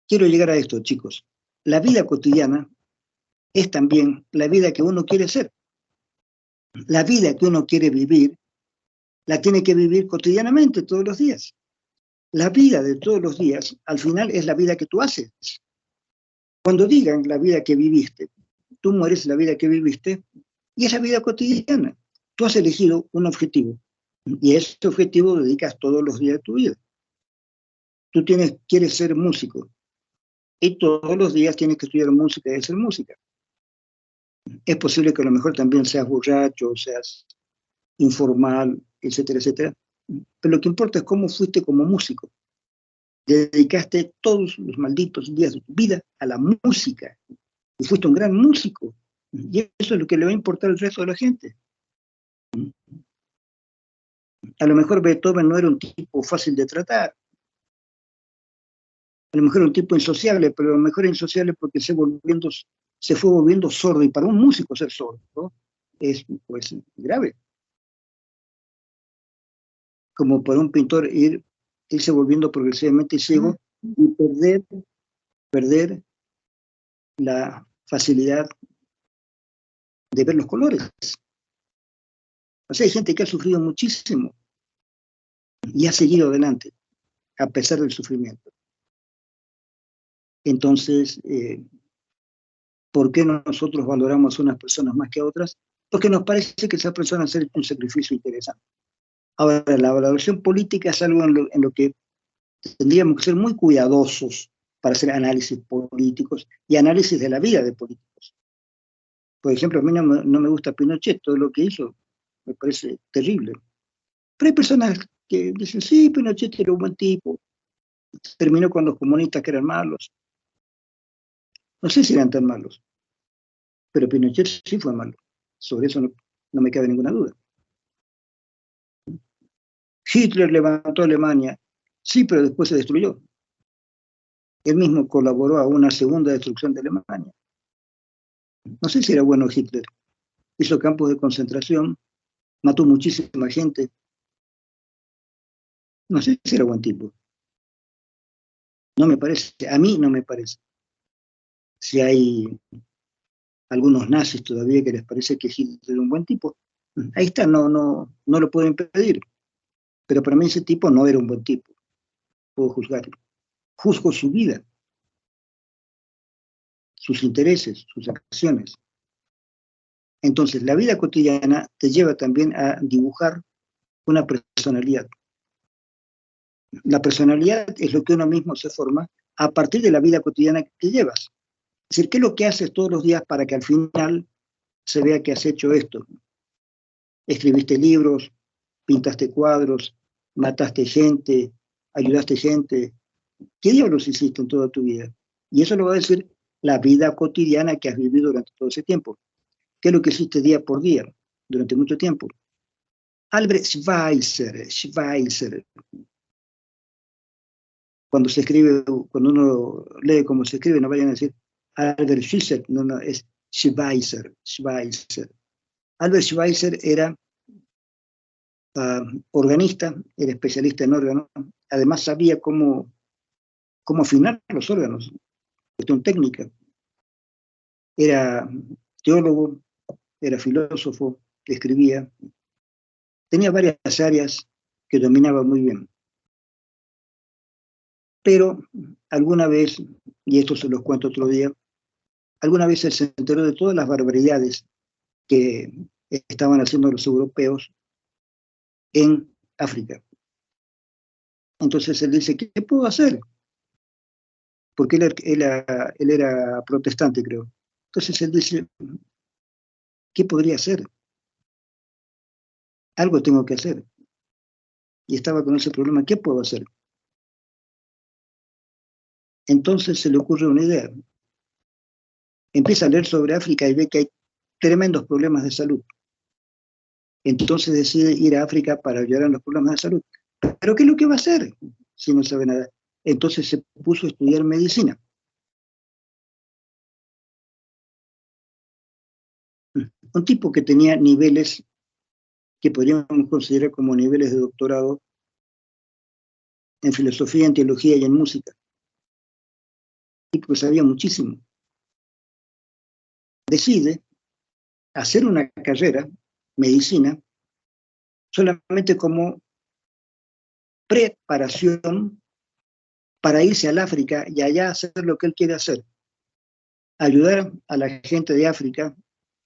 quiero llegar a esto, chicos. La vida cotidiana es también la vida que uno quiere ser. La vida que uno quiere vivir, la tiene que vivir cotidianamente, todos los días. La vida de todos los días, al final, es la vida que tú haces. Cuando digan la vida que viviste, tú mueres la vida que viviste, y es la vida cotidiana. Tú has elegido un objetivo, y a ese objetivo dedicas todos los días de tu vida. Tú quieres ser músico, y todos los días tienes que estudiar música y hacer música. Es posible que a lo mejor también seas borracho, seas informal, etcétera, etcétera. Pero lo que importa es cómo fuiste como músico. Dedicaste todos los malditos días de tu vida a la música. Y fuiste un gran músico. Y eso es lo que le va a importar al resto de la gente. A lo mejor Beethoven no era un tipo fácil de tratar. A lo mejor era un tipo insociable, pero a lo mejor era insociable porque se fue volviendo sordo. Y para un músico ser sordo, ¿no? Es pues grave. Como para un pintor irse volviendo progresivamente ciego y perder la facilidad de ver los colores. O sea, hay gente que ha sufrido muchísimo y ha seguido adelante, a pesar del sufrimiento. Entonces, ¿por qué nosotros valoramos a unas personas más que a otras? Porque nos parece que esa persona hace un sacrificio interesante. Ahora, la valoración política es algo en lo que tendríamos que ser muy cuidadosos para hacer análisis políticos y análisis de la vida de políticos. Por ejemplo, a mí no me gusta Pinochet, todo lo que hizo me parece terrible. Pero hay personas que dicen, sí, Pinochet era un buen tipo, terminó con los comunistas que eran malos. No sé si eran tan malos, pero Pinochet sí fue malo. Sobre eso no me cabe ninguna duda. Hitler levantó a Alemania, sí, pero después se destruyó. Él mismo colaboró a una segunda destrucción de Alemania. No sé si era bueno Hitler. Hizo campos de concentración, mató muchísima gente. No sé si era buen tipo. No me parece, a mí no me parece. Si hay algunos nazis todavía que les parece que Hitler era un buen tipo, ahí está, no lo puedo impedir. Pero para mí ese tipo no era un buen tipo. Puedo juzgarlo. Juzgo su vida, sus intereses, sus acciones. Entonces, la vida cotidiana te lleva también a dibujar una personalidad. La personalidad es lo que uno mismo se forma a partir de la vida cotidiana que llevas. Es decir, ¿qué es lo que haces todos los días para que al final se vea que has hecho esto? Escribiste libros, pintaste cuadros, mataste gente, ayudaste gente. ¿Qué diablos hiciste en toda tu vida? Y eso lo va a decir la vida cotidiana que has vivido durante todo ese tiempo. ¿Qué es lo que hiciste día por día durante mucho tiempo? Albert Schweitzer, cuando uno lee cómo se escribe, no vayan a decir Albert Schweitzer, no, es Schweitzer. Albert Schweitzer era organista, era especialista en órganos, además sabía cómo afinar los órganos, cuestión técnica. Era teólogo, era filósofo, escribía, tenía varias áreas que dominaba muy bien. Pero alguna vez, y esto se los cuento otro día, alguna vez él se enteró de todas las barbaridades que estaban haciendo los europeos en África. Entonces él dice, ¿qué puedo hacer? porque él era protestante, creo. Entonces él dice, ¿qué podría hacer? Algo tengo que hacer. Y estaba con ese problema, ¿qué puedo hacer? Entonces se le ocurre una idea. Empieza a leer sobre África y ve que hay tremendos problemas de salud. Entonces decide ir a África para ayudar en los problemas de salud. ¿Pero qué es lo que va a hacer si no sabe nada? Entonces se puso a estudiar medicina. Un tipo que tenía niveles que podríamos considerar como niveles de doctorado en filosofía, en teología y en música. Un tipo que sabía muchísimo. Decide hacer una carrera, medicina, solamente como preparación para irse al África y allá hacer lo que él quiere hacer. Ayudar a la gente de África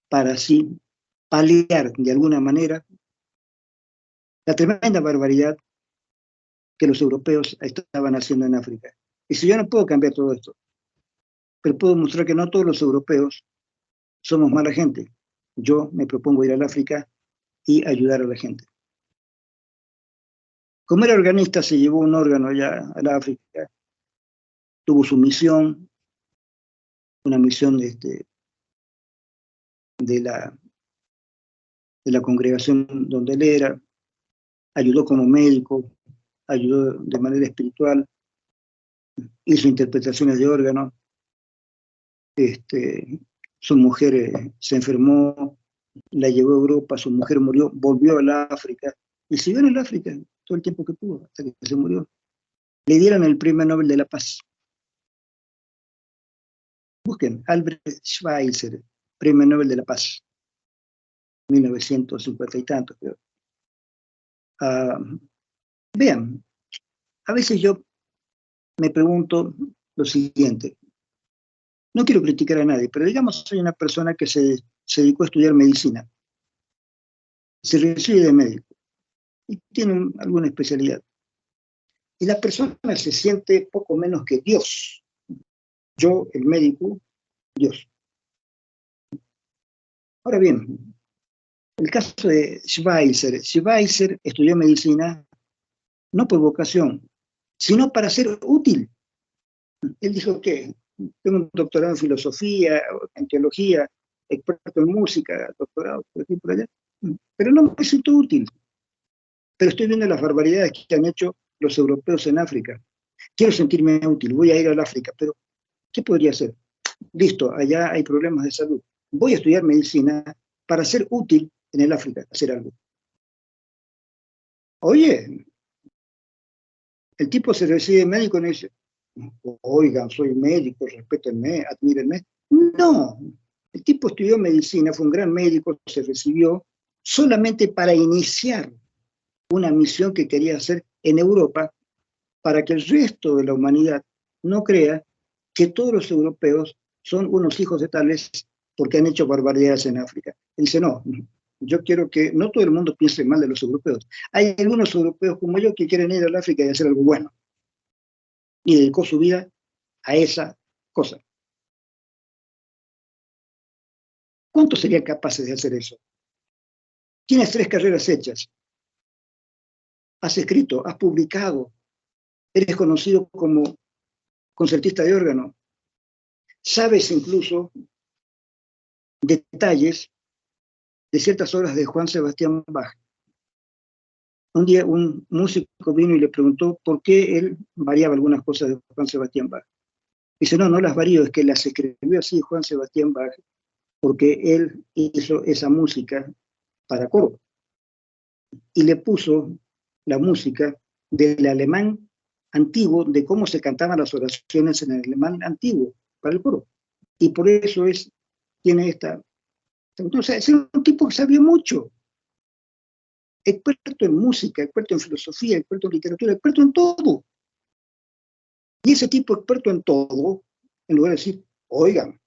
para así paliar de alguna manera la tremenda barbaridad que los europeos estaban haciendo en África. Y si yo no puedo cambiar todo esto, pero puedo mostrar que no todos los europeos somos mala gente. Yo me propongo ir al África y ayudar a la gente. Como era organista, se llevó un órgano allá a la África, tuvo su misión, una misión de la congregación donde él era, ayudó como médico, ayudó de manera espiritual, hizo interpretaciones de órganos, su mujer se enfermó, la llevó a Europa, su mujer murió, volvió a la África, y siguió en el África todo el tiempo que pudo, hasta que se murió. Le dieron el Premio Nobel de la Paz. Busquen, Albert Schweitzer, Premio Nobel de la Paz, 1950 y tantos, creo. Vean, a veces yo me pregunto lo siguiente, no quiero criticar a nadie, pero digamos soy una persona que se dedicó a estudiar medicina, se recibe de médico y tiene alguna especialidad. Y la persona se siente poco menos que Dios. Yo, el médico, Dios. Ahora bien, el caso de Schweitzer. Schweitzer estudió medicina no por vocación, sino para ser útil. Él dijo que tengo un doctorado en filosofía, en teología, experto en música, doctorado por aquí y por allá, pero no me siento útil. Pero estoy viendo las barbaridades que han hecho los europeos en África. Quiero sentirme útil, voy a ir al África, pero ¿qué podría hacer? Listo, allá hay problemas de salud. Voy a estudiar medicina para ser útil en el África, hacer algo. Oye, el tipo se recibe médico y no dice, oigan, soy médico, respétenme, admírenme. No, el tipo estudió medicina, fue un gran médico, se recibió solamente para iniciar una misión que quería hacer en Europa para que el resto de la humanidad no crea que todos los europeos son unos hijos de tales porque han hecho barbaridades en África. Él dice, no, yo quiero que no todo el mundo piense mal de los europeos. Hay algunos europeos como yo que quieren ir al África y hacer algo bueno. Y dedicó su vida a esa cosa. ¿Cuántos serían capaces de hacer eso? Tienes 3 carreras hechas. Has escrito, has publicado, eres conocido como concertista de órgano. Sabes incluso detalles de ciertas obras de Juan Sebastián Bach. Un día un músico vino y le preguntó por qué él variaba algunas cosas de Juan Sebastián Bach. Dice, no las varío, es que las escribió así Juan Sebastián Bach, porque él hizo esa música para coro. Y le puso la música del alemán antiguo, de cómo se cantaban las oraciones en el alemán antiguo, para el coro. Y por eso tiene esta... Entonces, es un tipo que sabía mucho. Experto en música, experto en filosofía, experto en literatura, experto en todo. Y ese tipo experto en todo, en lugar de decir, oigan,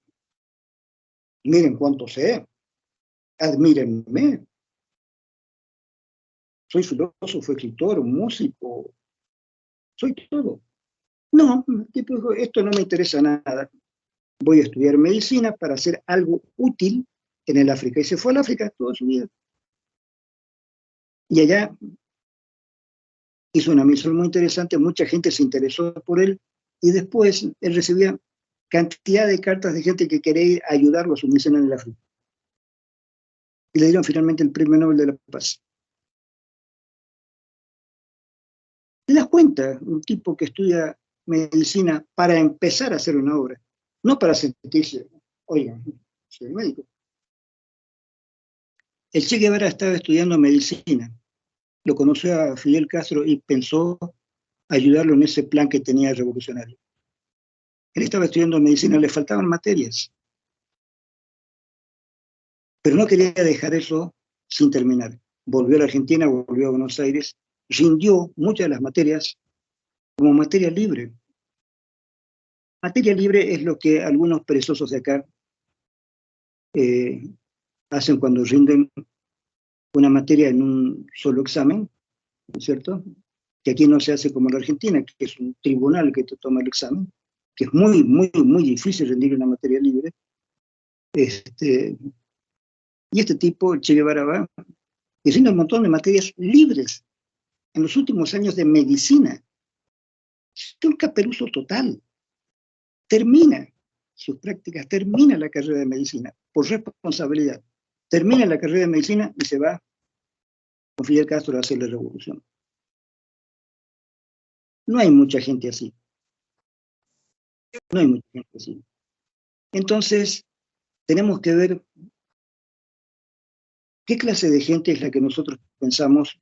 miren cuánto sé, admírenme, soy filósofo, escritor, músico, soy todo. No, el tipo dijo, esto no me interesa nada. Voy a estudiar medicina para hacer algo útil en el África. Y se fue al África toda su vida. Y allá hizo una misión muy interesante, mucha gente se interesó por él, y después él recibía cantidad de cartas de gente que quería ayudarlo a su misión en el África. Y le dieron finalmente el Premio Nobel de la Paz. ¿Te das cuenta? Un tipo que estudia medicina para empezar a hacer una obra, no para sentirse, oigan, soy médico. El Che Guevara estaba estudiando medicina, lo conoció a Fidel Castro y pensó ayudarlo en ese plan que tenía revolucionario. Él estaba estudiando medicina, le faltaban materias, pero no quería dejar eso sin terminar. Volvió a la Argentina, volvió a Buenos Aires, rindió muchas de las materias como materia libre. Materia libre es lo que algunos perezosos de acá hacen cuando rinden una materia en un solo examen, ¿no es cierto? Que aquí no se hace como en la Argentina, que es un tribunal que te toma el examen, que es muy, muy, muy difícil rendir una materia libre. Y este tipo, Che Guevara, va y rinde un montón de materias libres en los últimos años de medicina. Es un caperuso total. Termina sus prácticas, termina la carrera de medicina por responsabilidad. Termina la carrera de medicina y se va con Fidel Castro a hacer la revolución. No hay mucha gente así. No hay mucha gente así. Entonces, tenemos que ver qué clase de gente es la que nosotros pensamos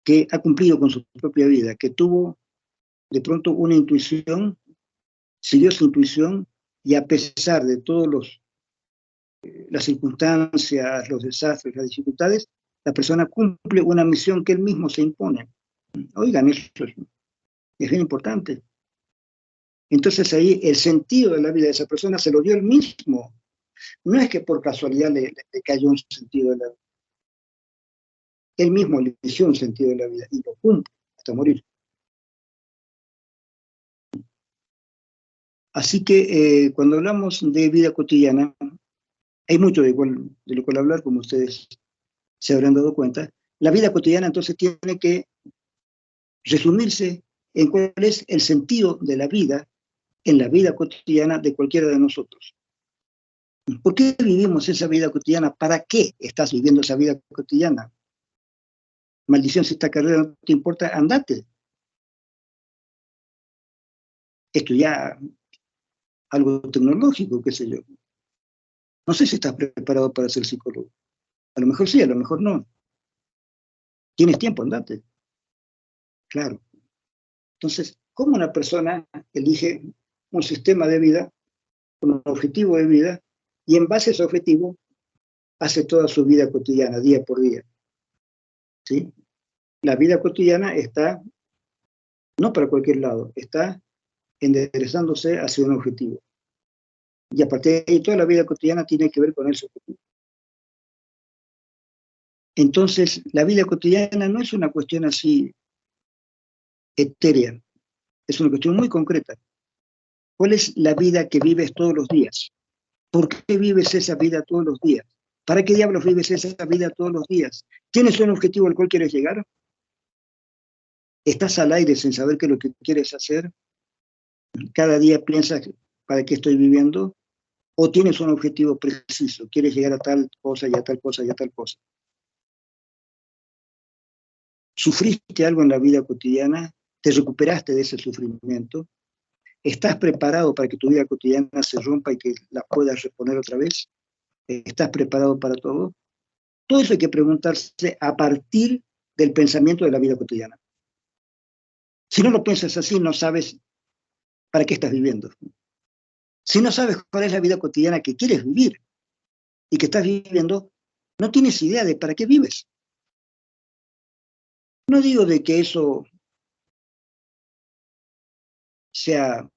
que ha cumplido con su propia vida, que tuvo de pronto una intuición, siguió su intuición y a pesar de todas las circunstancias, los desastres, las dificultades, la persona cumple una misión que él mismo se impone. Oigan, eso es bien importante. Entonces ahí el sentido de la vida de esa persona se lo dio él mismo. No es que por casualidad le cayó un sentido de la vida. Él mismo eligió un sentido de la vida y lo cumple hasta morir. Así que cuando hablamos de vida cotidiana, hay mucho de lo cual hablar, como ustedes se habrán dado cuenta. La vida cotidiana entonces tiene que resumirse en cuál es el sentido de la vida en la vida cotidiana de cualquiera de nosotros. ¿Por qué vivimos esa vida cotidiana? ¿Para qué estás viviendo esa vida cotidiana? Maldición, si esta carrera no te importa, andate. Estudia algo tecnológico, qué sé yo. No sé si estás preparado para ser psicólogo. A lo mejor sí, a lo mejor no. ¿Tienes tiempo? Andate. Claro. Entonces, ¿cómo una persona elige un sistema de vida, un objetivo de vida, y en base a ese objetivo hace toda su vida cotidiana, día por día? ¿Sí? La vida cotidiana está, no para cualquier lado, está enderezándose hacia un objetivo. Y a partir de ahí, toda la vida cotidiana tiene que ver con ese objetivo. Entonces, la vida cotidiana no es una cuestión así etérea, es una cuestión muy concreta. ¿Cuál es la vida que vives todos los días? ¿Por qué vives esa vida todos los días? ¿Para qué diablos vives esa vida todos los días? ¿Tienes un objetivo al cual quieres llegar? ¿Estás al aire sin saber qué es lo que quieres hacer? ¿Cada día piensas para qué estoy viviendo? ¿O tienes un objetivo preciso? ¿Quieres llegar a tal cosa y a tal cosa y a tal cosa? ¿Sufriste algo en la vida cotidiana? ¿Te recuperaste de ese sufrimiento? ¿Estás preparado para que tu vida cotidiana se rompa y que la puedas reponer otra vez? ¿Estás preparado para todo? Todo eso hay que preguntarse a partir del pensamiento de la vida cotidiana. Si no lo piensas así, no sabes para qué estás viviendo. Si no sabes cuál es la vida cotidiana que quieres vivir y que estás viviendo, no tienes idea de para qué vives. No digo de que eso sea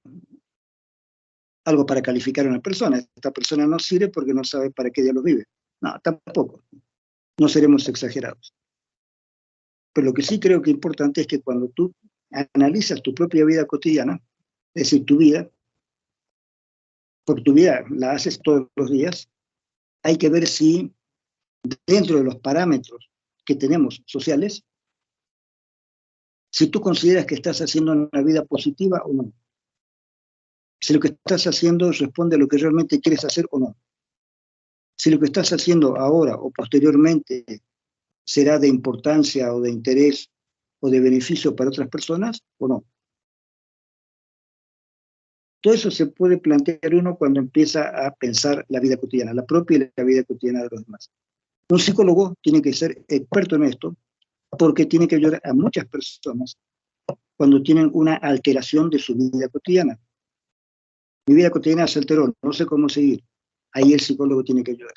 algo para calificar a una persona. Esta persona no sirve porque no sabe para qué diablos vive. No, tampoco. No seremos exagerados. Pero lo que sí creo que es importante es que cuando tú analizas tu propia vida cotidiana, es decir, tu vida, porque tu vida la haces todos los días, hay que ver si dentro de los parámetros que tenemos sociales, si tú consideras que estás haciendo una vida positiva o no. Si lo que estás haciendo responde a lo que realmente quieres hacer o no. Si lo que estás haciendo ahora o posteriormente será de importancia o de interés o de beneficio para otras personas o no. Todo eso se puede plantear uno cuando empieza a pensar la vida cotidiana, la propia y la vida cotidiana de los demás. Un psicólogo tiene que ser experto en esto porque tiene que ayudar a muchas personas cuando tienen una alteración de su vida cotidiana. Mi vida cotidiana se alteró, no sé cómo seguir. Ahí el psicólogo tiene que ayudar.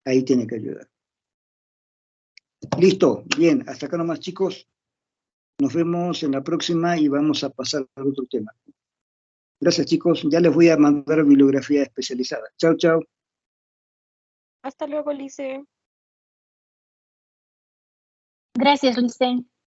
Ahí tiene que ayudar. Listo, bien, hasta acá nomás, chicos. Nos vemos en la próxima y vamos a pasar al otro tema. Gracias, chicos. Ya les voy a mandar bibliografía especializada. Chao, chao. Hasta luego, Lice. Gracias, Lice.